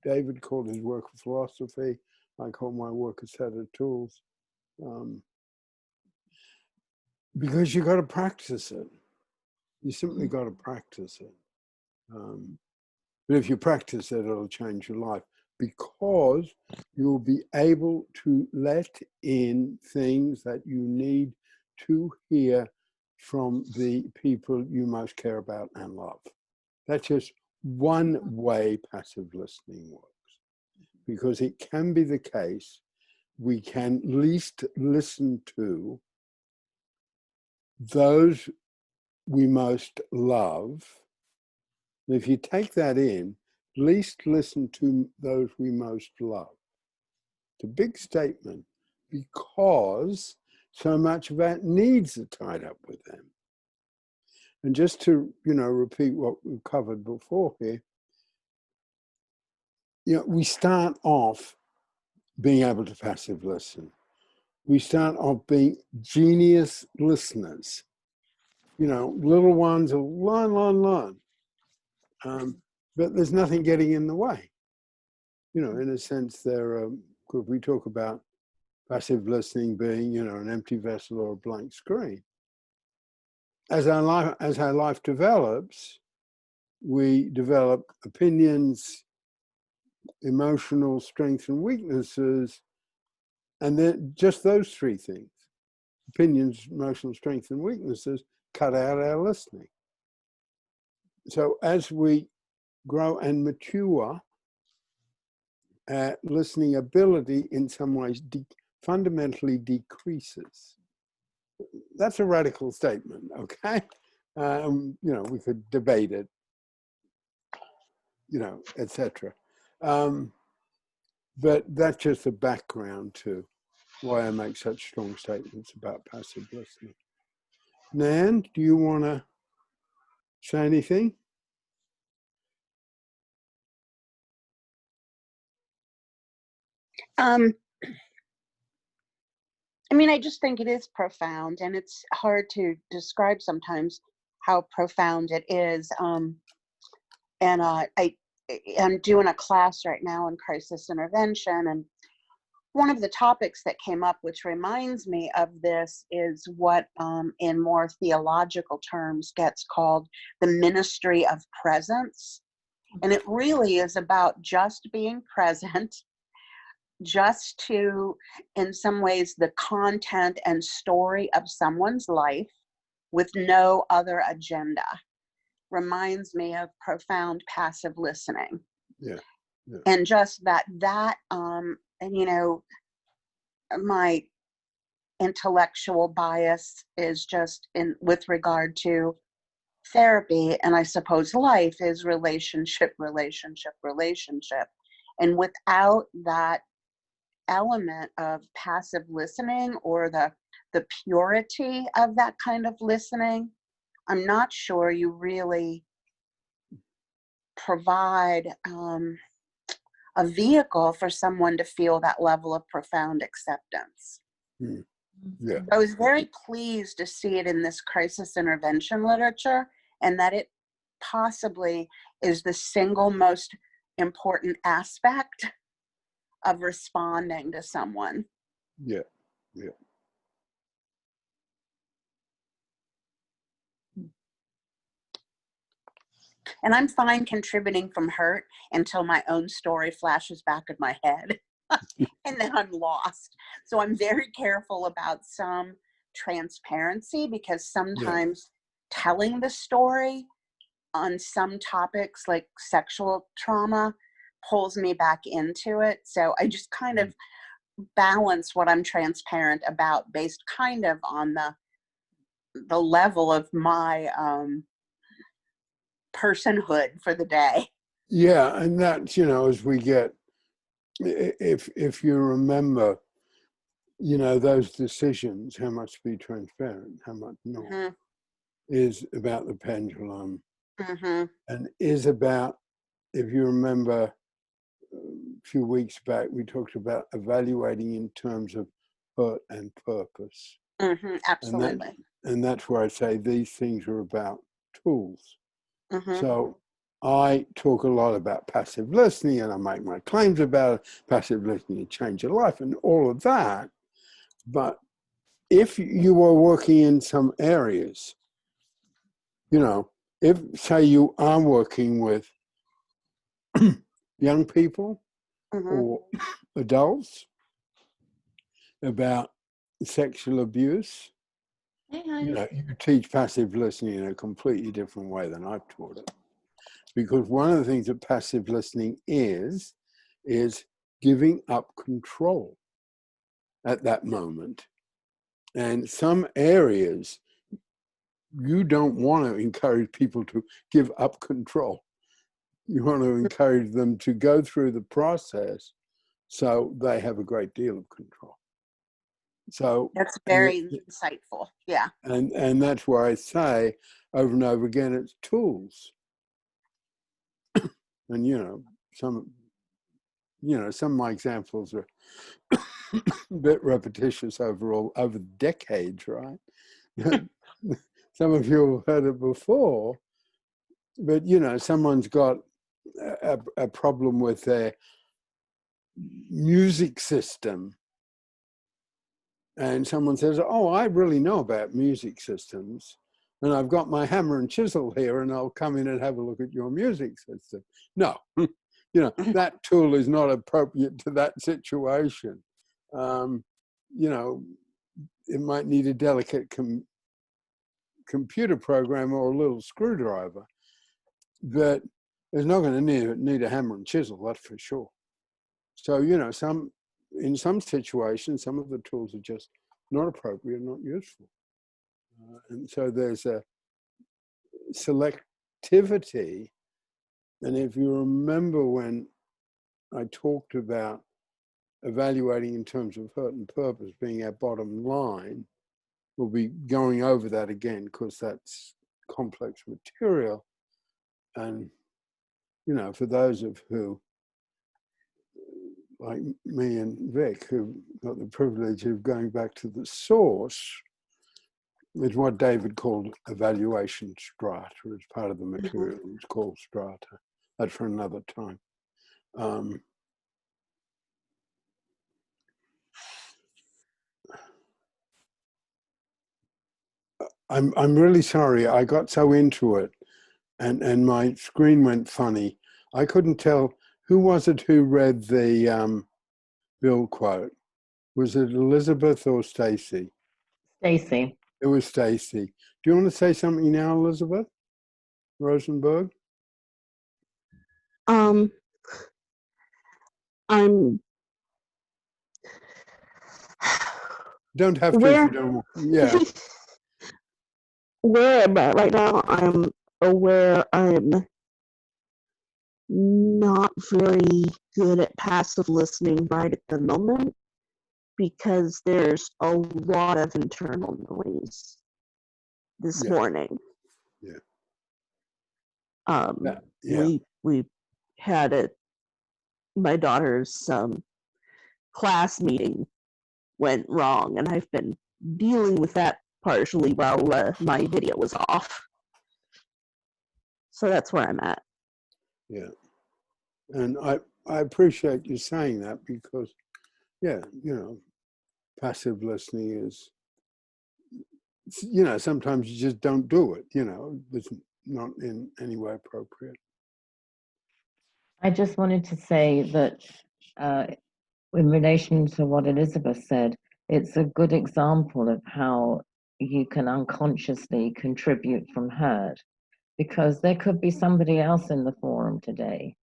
David called his work a philosophy. I call my work a set of tools. Because you got to practice it. You simply got to practice it. But if you practice it, it'll change your life, because you'll be able to let in things that you need to hear from the people you most care about and love. That's just one way passive listening works, because it can be the case we can least listen to those we most love And if you take that in, least listen to those we most love. It's a big statement because so much of our needs are tied up with them. And just to, repeat what we've covered before here, we start off being able to passive listen. We start off being genius listeners. Little ones will learn. But there's nothing getting in the way. In a sense, if we talk about passive listening being, an empty vessel or a blank screen. As our life develops, we develop opinions, emotional strengths and weaknesses, and then just those three things, opinions, emotional strengths and weaknesses, cut out our listening. So as we grow and mature, listening ability in some ways fundamentally decreases. That's a radical statement, okay? We could debate it, etc. But that's just the background to why I make such strong statements about passive listening. Nan, do you want to say anything? I just think it is profound, and it's hard to describe sometimes how profound it is. I'm doing a class right now in crisis intervention, and one of the topics that came up, which reminds me of this, is what in more theological terms gets called the ministry of presence. And it really is about just being present, just to, in some ways, the content and story of someone's life with no other agenda. Reminds me of profound passive listening. Yeah. And just that my intellectual bias is just with regard to therapy, and I suppose life is relationship. And without that element of passive listening or the purity of that kind of listening, I'm not sure you really provide a vehicle for someone to feel that level of profound acceptance. Yeah. I was very pleased to see it in this crisis intervention literature, and that it possibly is the single most important aspect of responding to someone. Yeah. And I'm fine contributing from hurt until my own story flashes back in my head. And then I'm lost. So I'm very careful about some transparency, because sometimes telling the story on some topics like sexual trauma pulls me back into it. So I just kind of balance what I'm transparent about based kind of on the level of my personhood for the day. Yeah, and that's, as we get, if you remember, those decisions, how much to be transparent, how much not, is about the pendulum, and is about, if you remember, a few weeks back, we talked about evaluating in terms of hurt and purpose. Absolutely. And that's where I say these things are about tools. So I talk a lot about passive listening, and I make my claims about passive listening and change your life and all of that. But if you were working in some areas, if, say, you are working with young people or adults about sexual abuse, you teach passive listening in a completely different way than I've taught it. Because one of the things that passive listening is giving up control at that moment. And some areas, you don't want to encourage people to give up control. You want to encourage them to go through the process so they have a great deal of control. So That's very insightful. Yeah. and that's why I say over and over again, it's tools. And some of my examples are a bit repetitious over decades, right? Some of you have heard it before, but someone's got a problem with their music system, and someone says, "Oh, I really know about music systems, and I've got my hammer and chisel here, and I'll come in and have a look at your music system." No, that tool is not appropriate to that situation. It might need a delicate computer program or a little screwdriver, but it's not going to need a hammer and chisel, that's for sure. So, in some situations, some of the tools are just not appropriate, not useful. And so there's a selectivity. And if you remember when I talked about evaluating in terms of hurt and purpose being our bottom line, we'll be going over that again because that's complex material. And, for those of who, like me and Vic, who got the privilege of going back to the source, is what David called evaluation strata. It's part of the material. It's called strata. That's for another time. I'm really sorry. I got so into it, and my screen went funny. I couldn't tell who was it who read the Bill quote. Was it Elizabeth or Stacy? Stacy. It was Stacy. Do you want to say something now, Elizabeth Rosenberg? I'm Don't have to if you don't want. Yeah. Where I'm at right now, I'm aware I'm not very good at passive listening right at the moment because there's a lot of internal noise this morning. Yeah. We had my daughter's class meeting went wrong, and I've been dealing with that partially while my video was off. So that's where I'm at. Yeah. And I appreciate you saying that because, passive listening is, sometimes you just don't do it, it's not in any way appropriate. I just wanted to say that in relation to what Elizabeth said, it's a good example of how you can unconsciously contribute from hurt, because there could be somebody else in the forum today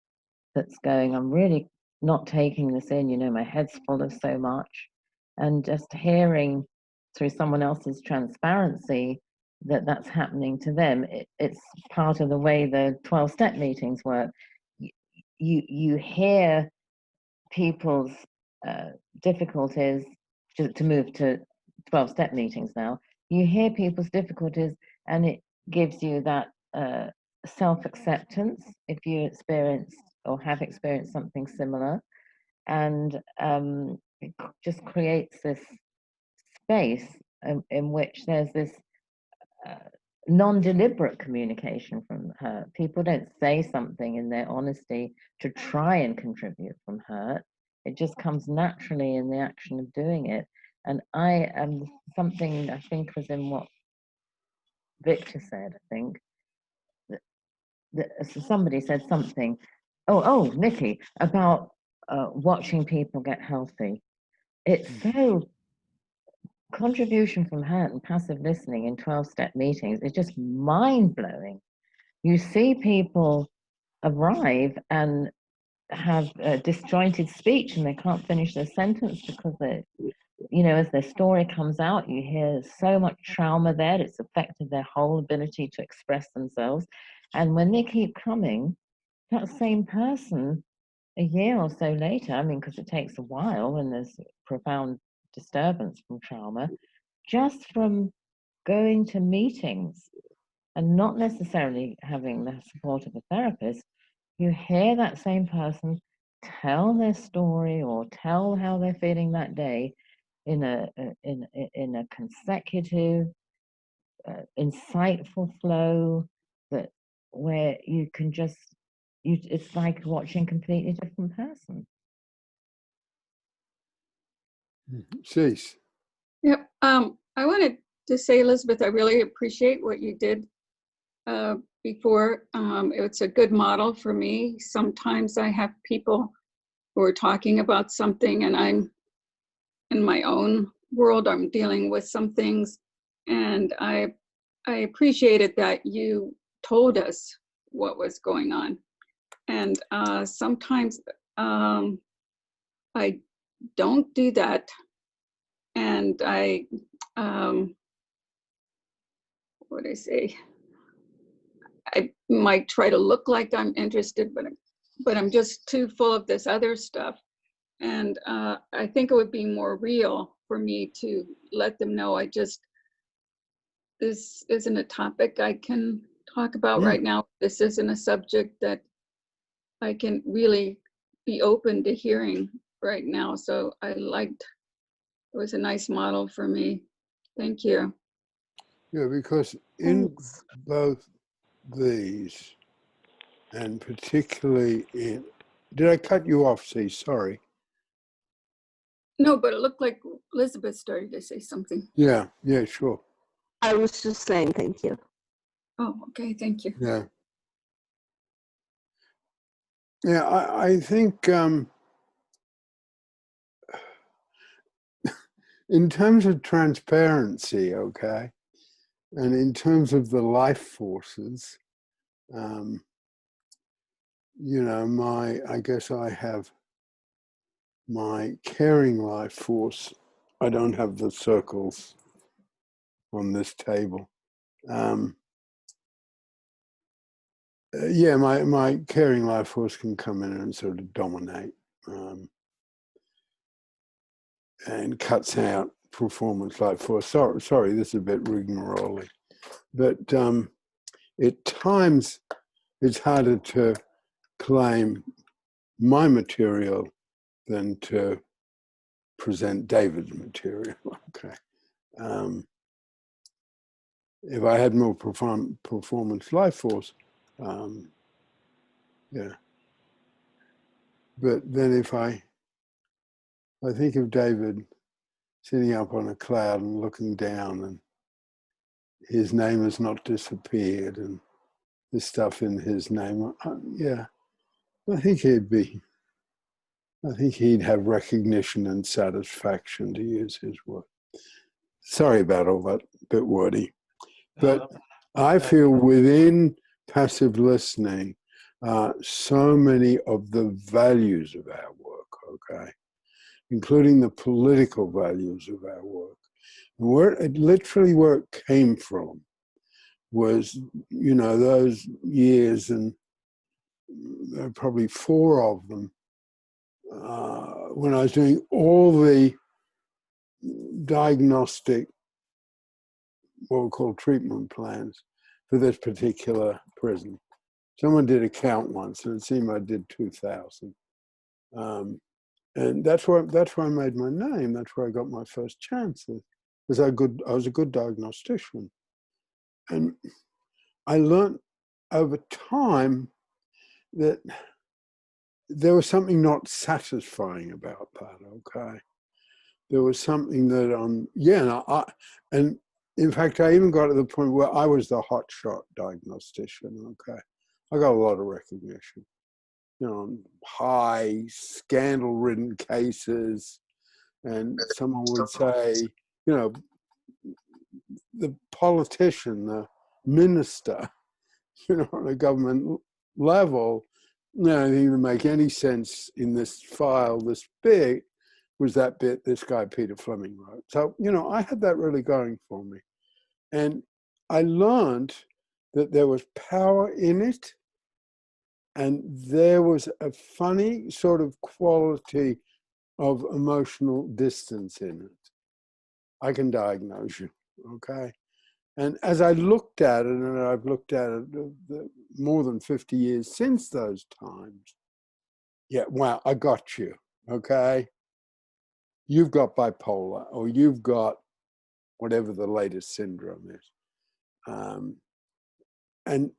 that's going, I'm really not taking this in, my head's full of so much. And just hearing through someone else's transparency that that's happening to them, it's part of the way the 12-step meetings work. You hear people's difficulties, to move to 12-step meetings now, you hear people's difficulties and it gives you that self-acceptance if you experience or have experienced something similar, and it just creates this space in which there's this non-deliberate communication from hurt. People don't say something in their honesty to try and contribute from hurt. It just comes naturally in the action of doing it. And something I think was in what Victor said, I think, so somebody said something, Nikki, about watching people get healthy. It's so, contribution from hurt and passive listening in 12-step meetings is just mind-blowing. You see people arrive and have disjointed speech and they can't finish their sentence because they, as their story comes out, you hear so much trauma there, it's affected their whole ability to express themselves. And when they keep coming, that same person a year or so later, I mean, because it takes a while when there's profound disturbance from trauma, just from going to meetings and not necessarily having the support of a therapist, you hear that same person tell their story or tell how they're feeling that day in a consecutive, insightful flow that where you can just it's like watching a completely different person. Cease. Yep. I wanted to say, Elizabeth, I really appreciate what you did before. It's a good model for me. Sometimes I have people who are talking about something and I'm in my own world, I'm dealing with some things. And I appreciated that you told us what was going on. And sometimes I don't do that. And I, what do I say? I might try to look like I'm interested, but I'm just too full of this other stuff. And I think it would be more real for me to let them know this isn't a topic I can talk about right now. This isn't a subject that I can really be open to hearing right now. So it was a nice model for me. Thank you. Yeah, because in both these, and particularly in, did I cut you off, C? Sorry. No, but it looked like Elizabeth started to say something. Yeah, sure. I was just saying thank you. Oh, okay, thank you. Yeah. Yeah, I think in terms of transparency, okay, and in terms of the life forces, you know, I guess I have my caring life force. I don't have the circles on this table. Yeah, my caring life force can come in and sort of dominate and cuts out performance life force. Sorry, this is a bit rigmarole, but at times it's harder to claim my material than to present David's material. Okay. If I had more performance life force, yeah. But then if I think of David sitting up on a cloud and looking down, and his name has not disappeared, and there's stuff in his name, yeah, I think he'd have recognition and satisfaction, to use his word. Sorry about all that, bit wordy. But I feel within passive listening, so many of the values of our work, okay, including the political values of our work, and where it came from was, you know, those years, and there are probably 4 of them, when I was doing all the diagnostic, what we call treatment plans for this particular prison. Someone did a count once, and it seemed I did 2,000. And that's where I made my name. That's where I got my first chances, because I was a good diagnostician. And I learned over time that there was something not satisfying about that, okay? There was something that, and in fact, I even got to the point where I was the hotshot diagnostician, okay? I got a lot of recognition, you know, high scandal-ridden cases, and someone would say, you know, the politician, the minister, you know, on a government level, the only thing that make any sense in this file this big was that bit this guy Peter Fleming wrote. So, you know, I had that really going for me. And I learned that there was power in it, And there was a funny sort of quality of emotional distance in it. I can diagnose you, okay? And as I looked at it, and I've looked at it more than 50 years since those times, yeah, wow, I got you, okay? You've got bipolar, or you've got whatever the latest syndrome is. And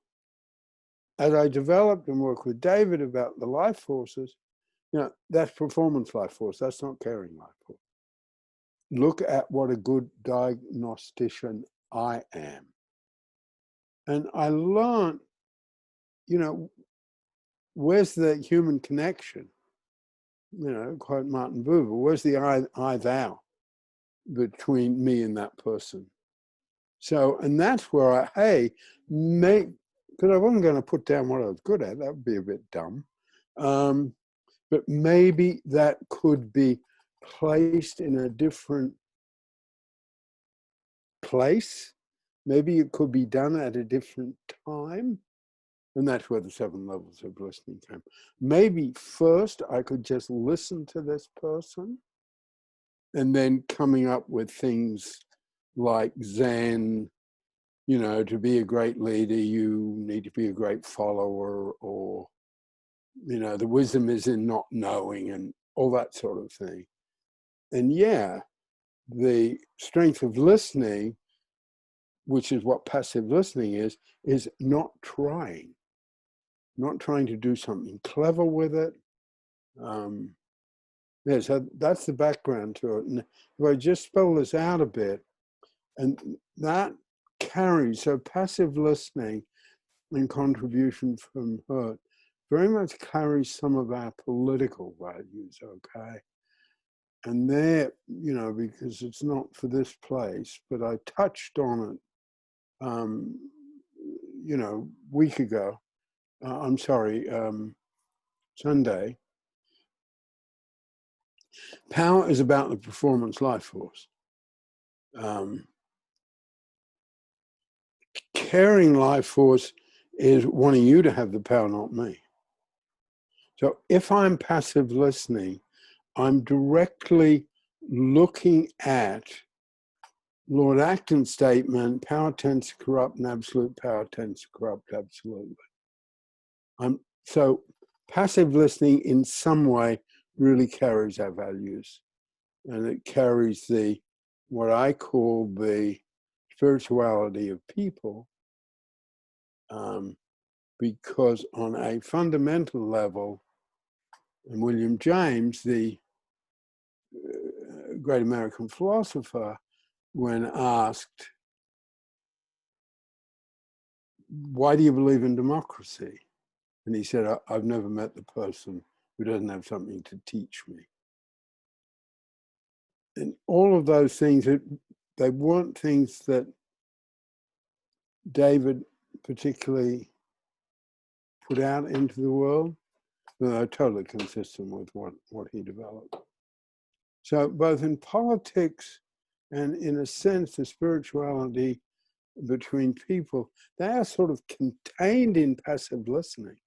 as I developed and worked with David about the life forces, you know, that's performance life force, that's not caring life force. Look at what a good diagnostician I am. And I learned, you know, where's the human connection? You know, quote Martin Buber, where's the I thou between me and that person? So, and that's where because I wasn't going to put down what I was good at, that would be a bit dumb. But maybe that could be placed in a different place. Maybe it could be done at a different time. And that's where the 7 levels of listening came. Maybe first I could just listen to this person, and then coming up with things like Zen, you know, to be a great leader, you need to be a great follower, or, you know, the wisdom is in not knowing, and all that sort of thing. And yeah, the strength of listening, which is what passive listening is not trying to do something clever with it. Yeah, so that's the background to it. And if I just spell this out a bit, and that carries, so passive listening and contribution from hurt very much carries some of our political values, okay? And there, you know, because it's not for this place, but I touched on it, you know, week ago, Sunday. Power is about the performance life force. Caring life force is wanting you to have the power, not me. So if I'm passive listening, I'm directly looking at Lord Acton's statement, power tends to corrupt and absolute power tends to corrupt absolutely. So passive listening in some way really carries our values, and it carries what I call the spirituality of people, because on a fundamental level, and William James, the great American philosopher, when asked, why do you believe in democracy? And he said, I've never met the person who doesn't have something to teach me. And all of those things, they weren't things that David particularly put out into the world, but they're totally consistent with what he developed. So both in politics and in a sense, the spirituality between people, they are sort of contained in passive listening,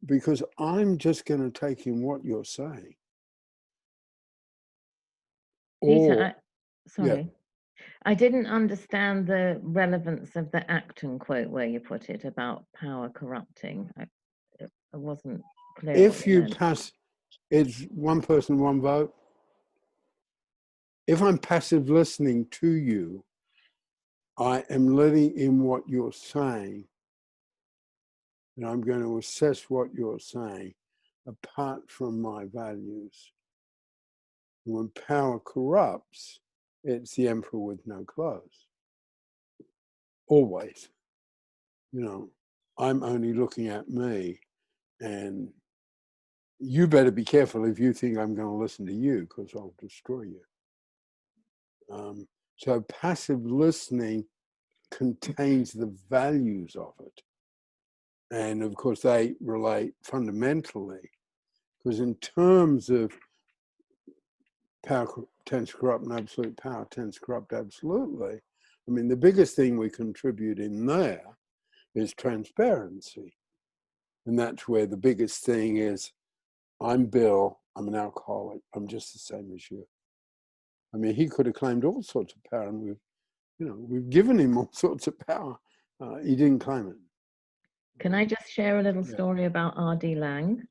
because I'm just going to take in what you're saying. Peter, sorry. Yeah. I didn't understand the relevance of the Acton quote where you put it about power corrupting. I wasn't clear. If you pass, it's one person, one vote. If I'm passive listening to you, I am letting in what you're saying, and I'm going to assess what you're saying apart from my values. When power corrupts, it's the emperor with no clothes. Always. You know, I'm only looking at me, and you better be careful if you think I'm going to listen to you, because I'll destroy you. So passive listening contains the values of it. And of course, they relate fundamentally, because in terms of power tends to corrupt and absolute power tends to corrupt absolutely, I mean, the biggest thing we contribute in there is transparency. And that's where the biggest thing is, I'm Bill, I'm an alcoholic, I'm just the same as you. I mean, he could have claimed all sorts of power, and we've given him all sorts of power. He didn't claim it. Can I just share a little Yeah. story about R.D. Laing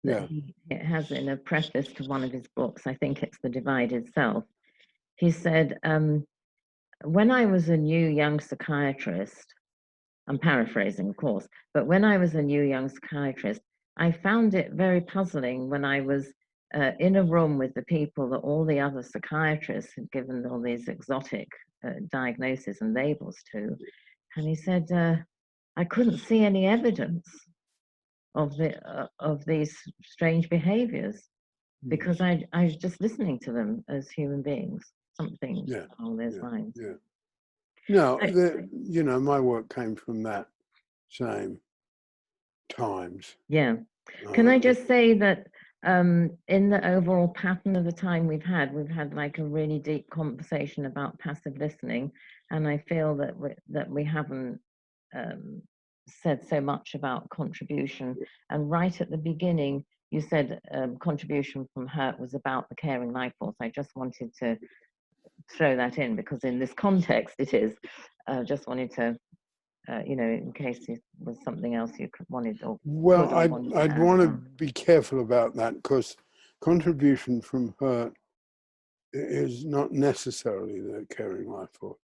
that Yeah. he has in a preface to one of his books? I think it's The Divided Self. He said, when I was a new young psychiatrist, I'm paraphrasing, of course, but when I was a new young psychiatrist, I found it very puzzling when I was in a room with the people that all the other psychiatrists had given all these exotic diagnoses and labels to. And he said, I couldn't see any evidence of these strange behaviors because I was just listening to them as human beings, something along those lines. Yeah. No, my work came from that same times. Yeah. Can I just say that in the overall pattern of the time we've had like a really deep conversation about passive listening, and I feel that we haven't said so much about contribution. And right at the beginning, you said contribution from hurt was about the caring life force. I just wanted to throw that in because in this context it is. Just wanted to, in case it was something else you wanted or well, could or wanted to I'd add. want to be careful about that because contribution from hurt is not necessarily the caring life force.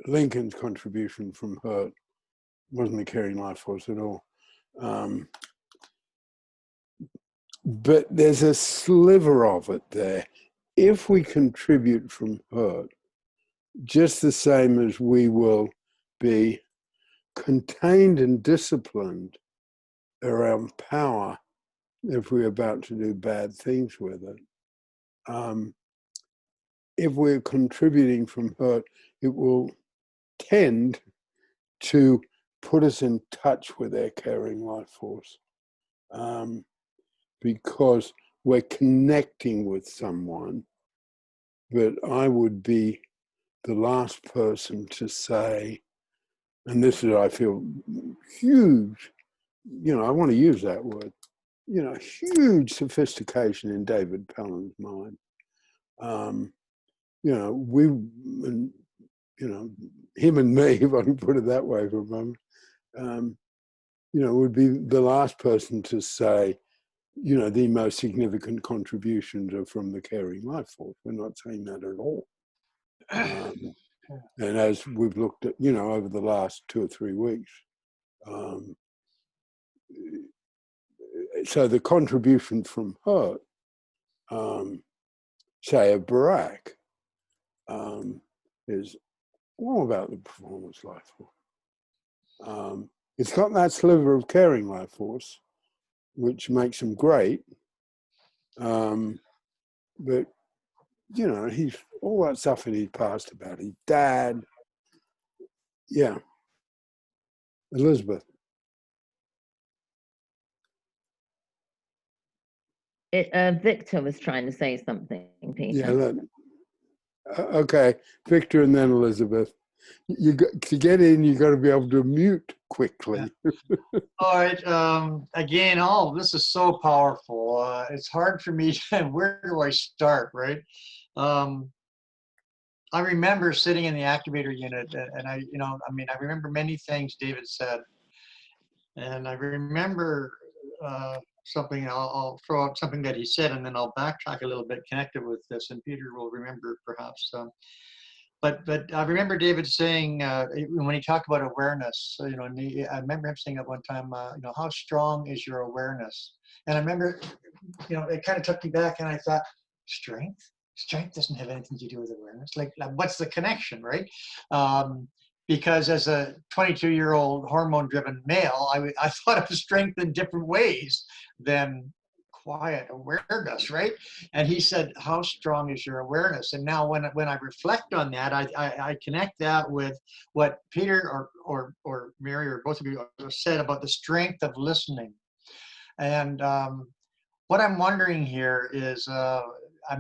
Lincoln's contribution from hurt wasn't the caring life force at all. But there's a sliver of it there. If we contribute from hurt, just the same as we will be contained and disciplined around power if we're about to do bad things with it. If we're contributing from hurt, it will tend to put us in touch with our caring life force because we're connecting with someone. But I would be the last person to say, and this is, I feel, huge, I want to use that word, huge sophistication in David Pallen's mind. Him and me, if I can put it that way for a moment, would be the last person to say, the most significant contributions are from the caring life force. We're not saying that at all. And as we've looked at, over the last 2 or 3 weeks, so the contribution from hurt, say a Barack, is all about the performance life force. It's got that sliver of caring life force, which makes him great. But, he's all that stuff in his past about his dad. Yeah. Elizabeth. Victor was trying to say something, Peter. Yeah, okay. Victor and then Elizabeth. To get in, you got to be able to mute quickly. Yeah. All right. Again, this is so powerful. It's hard for me to, where do I start, right? I remember sitting in the activator unit and I remember many things David said. And I remember something, I'll throw out something that he said and then I'll backtrack a little bit connected with this and Peter will remember perhaps. But I remember David saying, when he talked about awareness, I remember him saying at one time, how strong is your awareness? And I remember, it kind of took me back and I thought, strength? Strength doesn't have anything to do with awareness. Like what's the connection, right? Because as a 22-year-old hormone-driven male, I thought of strength in different ways than quiet awareness, right? And he said, how strong is your awareness? And now when I reflect on that, I connect that with what Peter or Mary or both of you said about the strength of listening. And what I'm wondering here is,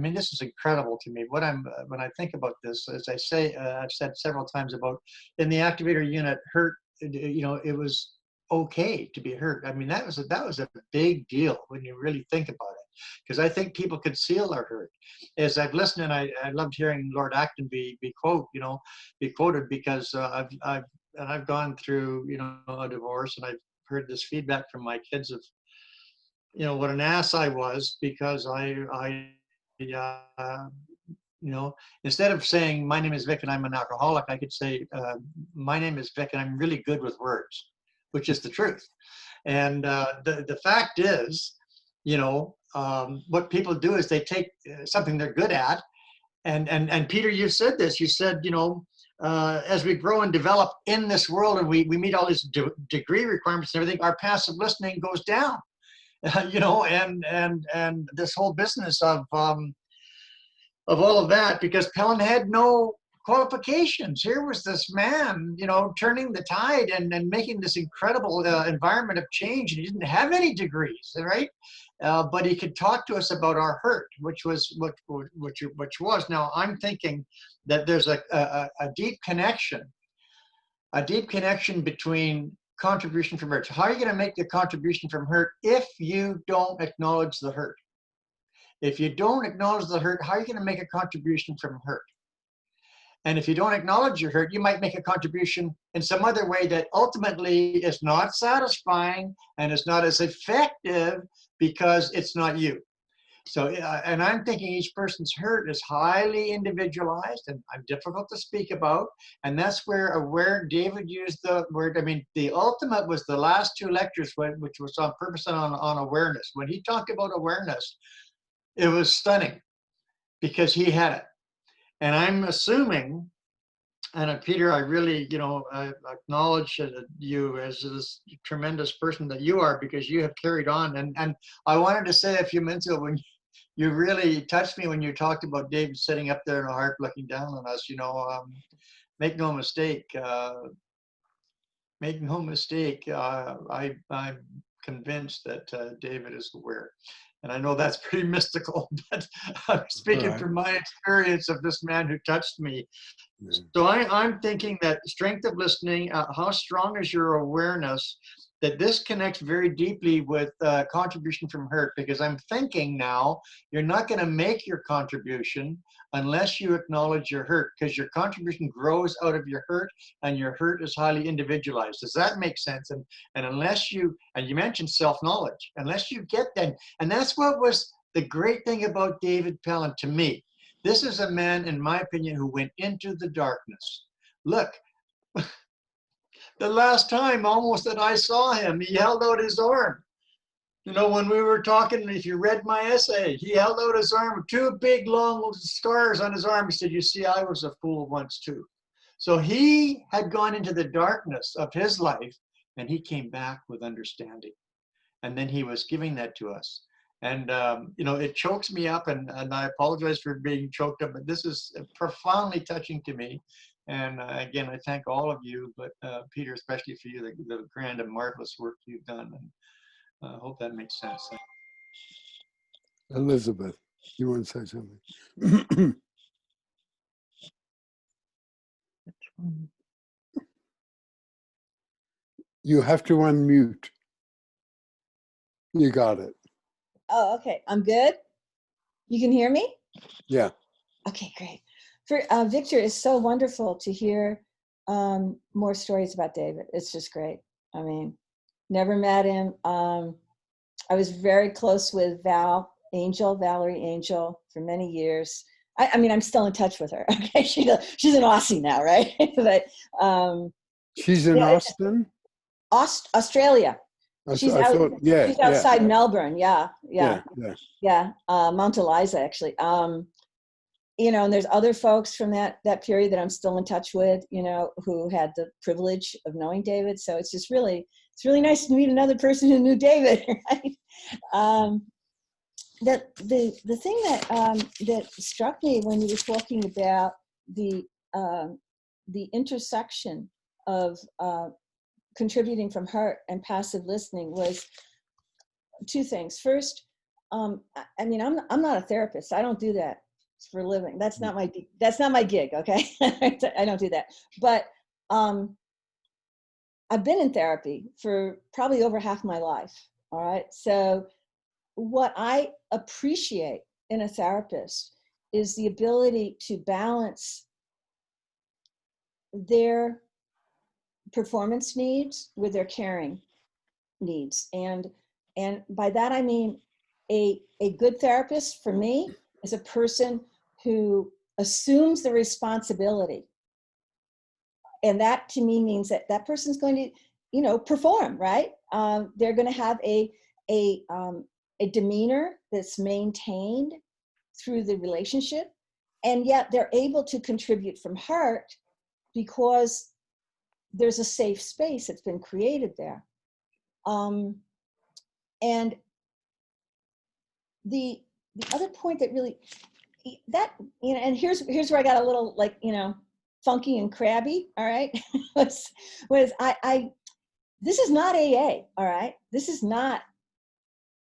this is incredible to me. When I think about this, as I say, I've said several times about in the activator unit, hurt you know, it was okay to be hurt. I mean, that was a big deal when you really think about it, because I think people conceal their hurt. As I've listened, and I loved hearing Lord Acton be quoted, because I've gone through, you know, a divorce, and I've heard this feedback from my kids of, you know, what an ass I was, because you know, instead of saying my name is Vic and I'm an alcoholic, I could say my name is Vic and I'm really good with words, which is the truth. And the fact is, you know, what people do is they take something they're good at, and Peter, you said this. You said, you know, as we grow and develop in this world, and we meet all these degree requirements and everything, our passive listening goes down. You know, and this whole business of all of that, because Pelham had no qualifications. Here was this man, you know, turning the tide and making this incredible environment of change, and he didn't have any degrees, right? But he could talk to us about our hurt, which was was. Now I'm thinking that there's a deep connection between contribution from hurt. So how are you going to make the contribution from hurt if you don't acknowledge the hurt? If you don't acknowledge the hurt, how are you going to make a contribution from hurt? And if you don't acknowledge your hurt, you might make a contribution in some other way that ultimately is not satisfying and is not as effective because it's not you. So, and I'm thinking each person's hurt is highly individualized and difficult to speak about. And that's where David used the word. I mean, the ultimate was the last two lectures, which was on purpose and on awareness. When he talked about awareness, it was stunning because he had it. And I'm assuming, and Peter, I really, you know, acknowledge you as this tremendous person that you are, because you have carried on. And I wanted to say a few minutes ago, when you really touched me when you talked about David sitting up there in a harp looking down on us, you know, make no mistake, I'm convinced that David is aware. And I know that's pretty mystical, but I'm speaking from my experience of this man who touched me. So I'm thinking that strength of listening, how strong is your awareness, that this connects very deeply with contribution from hurt, because I'm thinking now you're not going to make your contribution unless you acknowledge your hurt, because your contribution grows out of your hurt, and your hurt is highly individualized. Does that make sense? And unless you, and you mentioned self-knowledge, unless you get that, and that's what was the great thing about David Pelham to me. This is a man, in my opinion, who went into the darkness. Look, the last time almost that I saw him, he held out his arm. You know, when we were talking, if you read my essay, he held out his arm with two big long scars on his arm. He said, you see, I was a fool once too. So he had gone into the darkness of his life, and he came back with understanding. And then he was giving that to us. And, you know, it chokes me up, and I apologize for being choked up, but this is profoundly touching to me. And again, I thank all of you, but Peter, especially for you, the grand and marvelous work you've done. And I hope that makes sense. Elizabeth, you want to say something? You have to unmute. You got it. Oh, okay. I'm good. You can hear me? Yeah. Okay, great. For Victor, it's so wonderful to hear more stories about David. It's just great. I mean, never met him. I was very close with Valerie Angel, for many years. I mean, I'm still in touch with her. Okay, she's an Aussie now, right? But she's in Austin, Australia. She's outside Melbourne. Yeah. Mount Eliza, actually. You know, and there's other folks from that period that I'm still in touch with, you know, who had the privilege of knowing David. So it's just really, it's really nice to meet another person who knew David, right? The thing that struck me when you were talking about the intersection of contributing from hurt and passive listening was two things. First, I mean, I'm not a therapist. I don't do that for a living. That's not my gig. Okay. I don't do that. But I've been in therapy for probably over half my life. All right. So what I appreciate in a therapist is the ability to balance their performance needs with their caring needs. And by that, I mean, a good therapist for me is a person who assumes the responsibility. And that to me means that that person's going to, you know, perform, right? They're going to have a demeanor that's maintained through the relationship, and yet they're able to contribute from heart because there's a safe space that's been created there. And the other point that really, that, you know, and here's where I got a little, like, you know, funky and crabby, all right? was this is not AA, all right? This is not,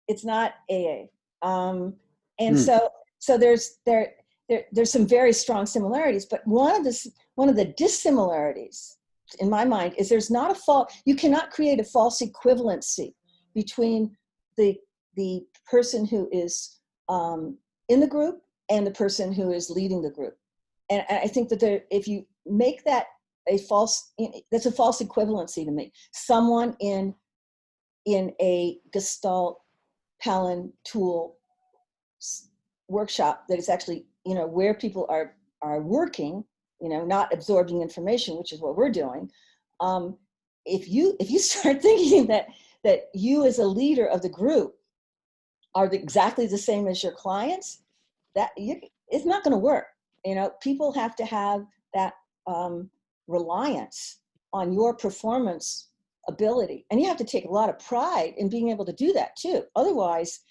it's not AA. And so there's some very strong similarities, but one of the dissimilarities in my mind is there's not you cannot create a false equivalency between the person who is in the group and the person who is leading the group. And I think that if you make that that's a false equivalency to me. Someone in a Gestalt Palin tool workshop that is actually, you know, where people are working, you know, not absorbing information, which is what we're doing. If you start thinking that you as a leader of the group are exactly the same as your clients, it's not going to work. You know, people have to have that reliance on your performance ability, and you have to take a lot of pride in being able to do that too. Otherwise,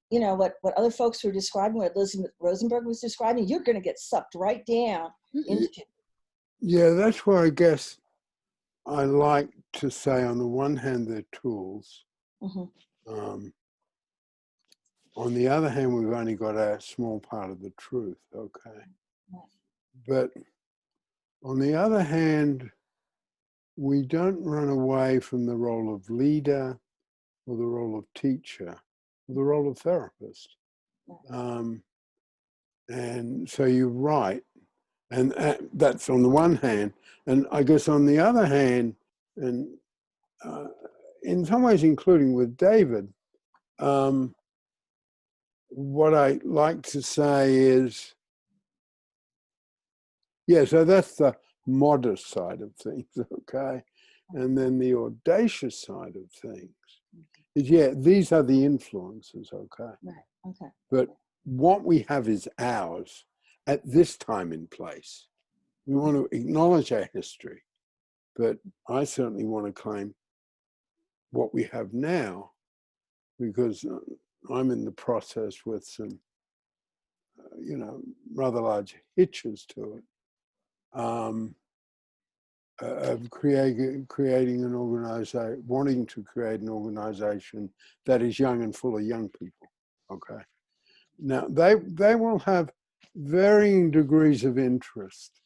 you know, what other folks were describing, what Elizabeth Rosenberg was describing, you're going to get sucked right down into. Yeah, that's where I guess I like to say, on the one hand, they're tools. On the other hand, we've only got a small part of the truth, okay? But on the other hand, we don't run away from the role of leader or the role of teacher or the role of therapist. And so you're right. And that's on the one hand. And I guess on the other hand, and in some ways, including with David, what I like to say is, yeah, so that's the modest side of things, okay? And then the audacious side of things is, yeah, these are the influences, okay? Right, okay. But what we have is ours at this time and place. We want to acknowledge our history, but I certainly want to claim what we have now, because I'm in the process with some, you know, rather large hitches to it, of creating an organization, wanting to create an organization that is young and full of young people, okay? Now, they will have varying degrees of interest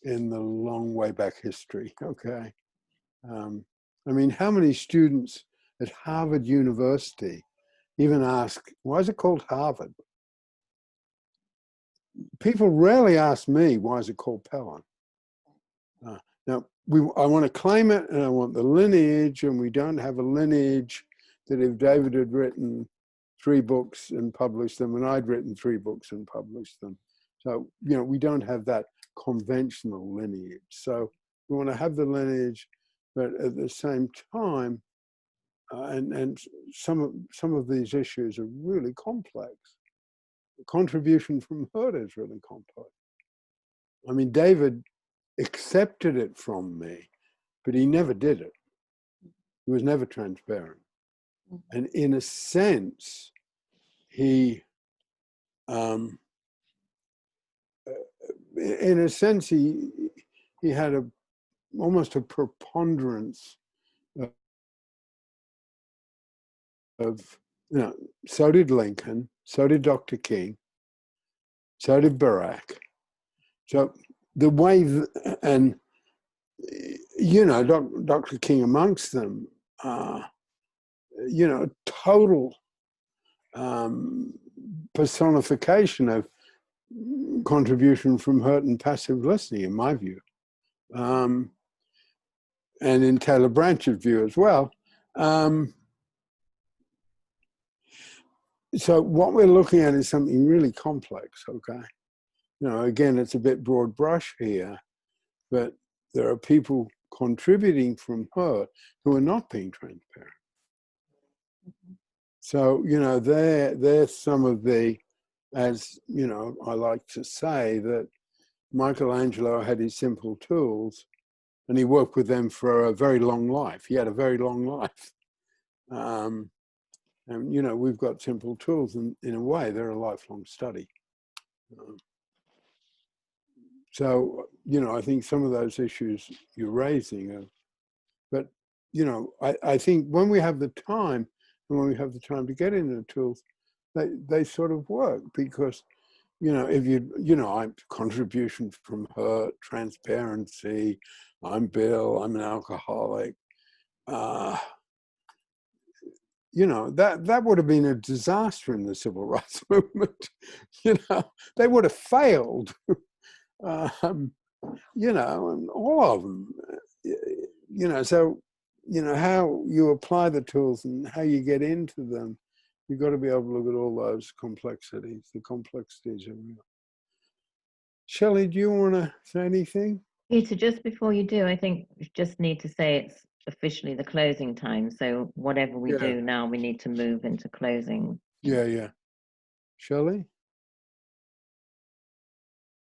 in the long way back history, okay? I mean, how many students at Harvard University even ask, why is it called Harvard? People rarely ask me, why is it called Pelham? Now, I want to claim it, and I want the lineage, and we don't have a lineage that if David had written 3 books and published them, and I'd written 3 books and published them. So, you know, we don't have that conventional lineage. So we want to have the lineage, but at the same time, and some of these issues are really complex. The contribution from hurt is really complex. I mean, David accepted it from me, but he never did it. He was never transparent. And in a sense, he had almost a preponderance of, you know, so did Lincoln, so did Dr. King, so did Barack. So the way, and you know, Dr. King amongst them, you know, total personification of contribution from hurt and passive listening, in my view, and in Taylor Branch's view as well. So what we're looking at is something really complex, okay? You know, again, it's a bit broad brush here, but there are people contributing from hurt who are not being transparent. So, you know, they're some of the, as, you know, I like to say that Michelangelo had his simple tools and he worked with them for a very long life. He had a very long life. And, you know, we've got simple tools, and in a way, they're a lifelong study. So, you know, I think some of those issues you're raising are, but, you know, I think when we have the time, and when we have the time to get into the tools, they sort of work because, you know, if you know, I'm contribution from hurt, transparency, I'm Bill, I'm an alcoholic, you know, that would have been a disaster in the civil rights movement. You know, they would have failed. You know, and all of them. You know, so, you know, how you apply the tools and how you get into them, you've got to be able to look at all those complexities. The complexities are real. Shelley, do you want to say anything? Peter, just before you do, I think we just need to say it's officially the closing time. So whatever we do now, we need to move into closing. Yeah. Shelley?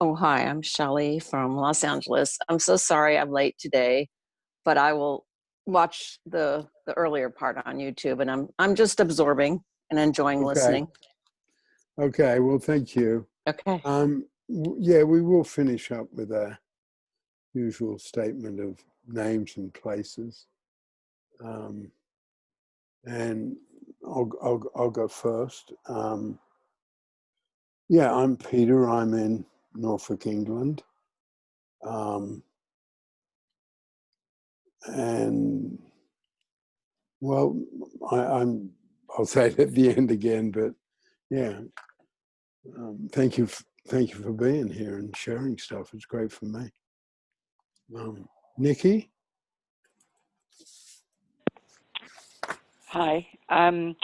Oh, hi, I'm Shelley from Los Angeles. I'm so sorry I'm late today, but I will watch the earlier part on YouTube, and I'm just absorbing and enjoying listening. Okay, well, thank you. Okay. Yeah, we will finish up with a usual statement of names and places. And I'll go first. Yeah, I'm Peter. I'm in Norfolk, England. And well, I'll say it at the end again, but yeah, thank you for being here and sharing stuff. It's great for me. Nikki? Hi, I'm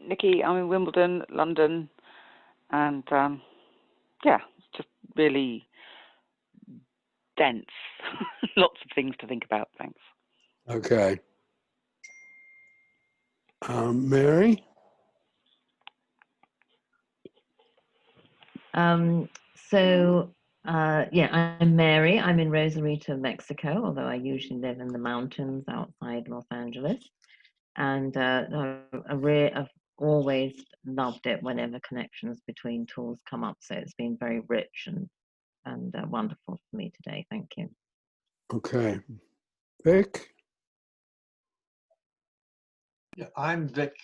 Nikki. I'm in Wimbledon, London, and yeah, it's just really dense. Lots of things to think about. Thanks. Okay. Mary? Yeah, I'm Mary. I'm in Rosarito, Mexico, although I usually live in the mountains outside Los Angeles. And I've always loved it whenever connections between tools come up. So it's been very rich and wonderful for me today. Thank you. Okay. Vic? Yeah, I'm Vic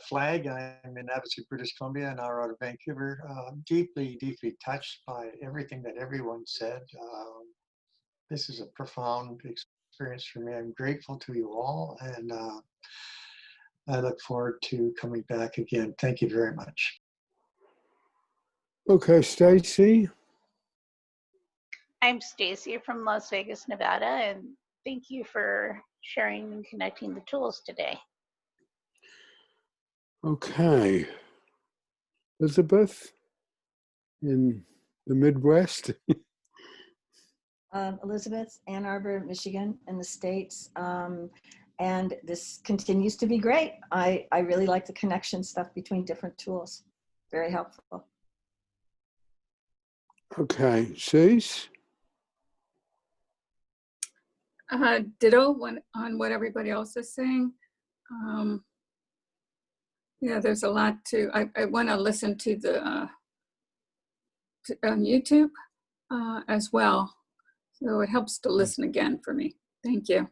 Flagg. I'm in Abbotsford, British Columbia, and now out of Vancouver. Deeply, deeply touched by everything that everyone said. This is a profound experience for me. I'm grateful to you all, and I look forward to coming back again. Thank you very much. Okay, Stacy? I'm Stacy from Las Vegas, Nevada, and thank you for sharing and connecting the tools today. Okay. Elizabeth in the Midwest? Elizabeth, Ann Arbor, Michigan, in the States. And this continues to be great. I really like the connection stuff between different tools. Very helpful. Okay, Cease? Ditto on what everybody else is saying. Yeah, there's a lot to, I want to listen to the on YouTube as well. So it helps to listen again for me. Thank you.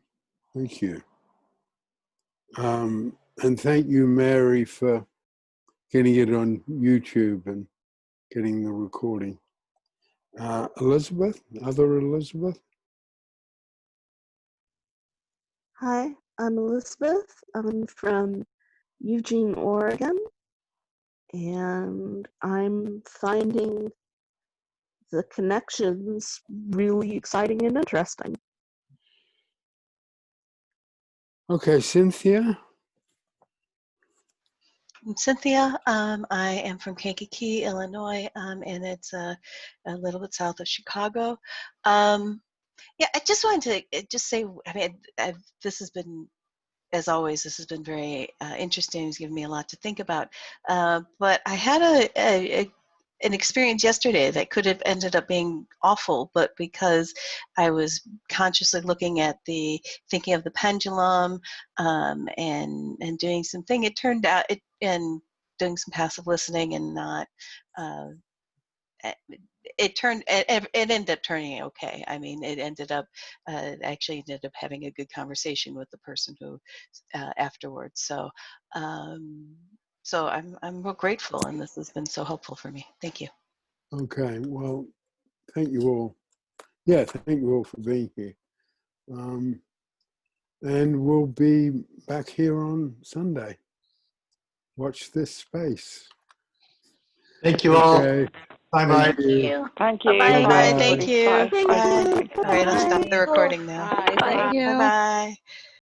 Thank you. And thank you, Mary, for getting it on YouTube and getting the recording. Elizabeth, other Elizabeth? Hi, I'm Elizabeth. I'm from Eugene, Oregon, and I'm finding the connections really exciting and interesting. Okay, Cynthia. I'm Cynthia. I am from Kankakee, Illinois, and it's a little bit south of Chicago. Yeah, I just wanted to just say, I mean, this has been, as always, this has been very interesting. It's given me a lot to think about. But I had an experience yesterday that could have ended up being awful, but because I was consciously looking at thinking of the pendulum, and doing something, it turned out, and doing some passive listening and not, it ended up turning okay. I mean, it ended up, actually ended up having a good conversation with the person who, afterwards. So, so I'm real grateful, and this has been so helpful for me. Thank you. Okay, well, thank you all. Yeah, thank you all for being here. And we'll be back here on Sunday. Watch this space. Thank you all. Okay. Bye-bye. Thank you. Thank you. Bye-bye. Bye-bye. Thank you. Bye. Bye. Thank you. All right, I'll stop the recording now. Bye. Thank you. Bye-bye.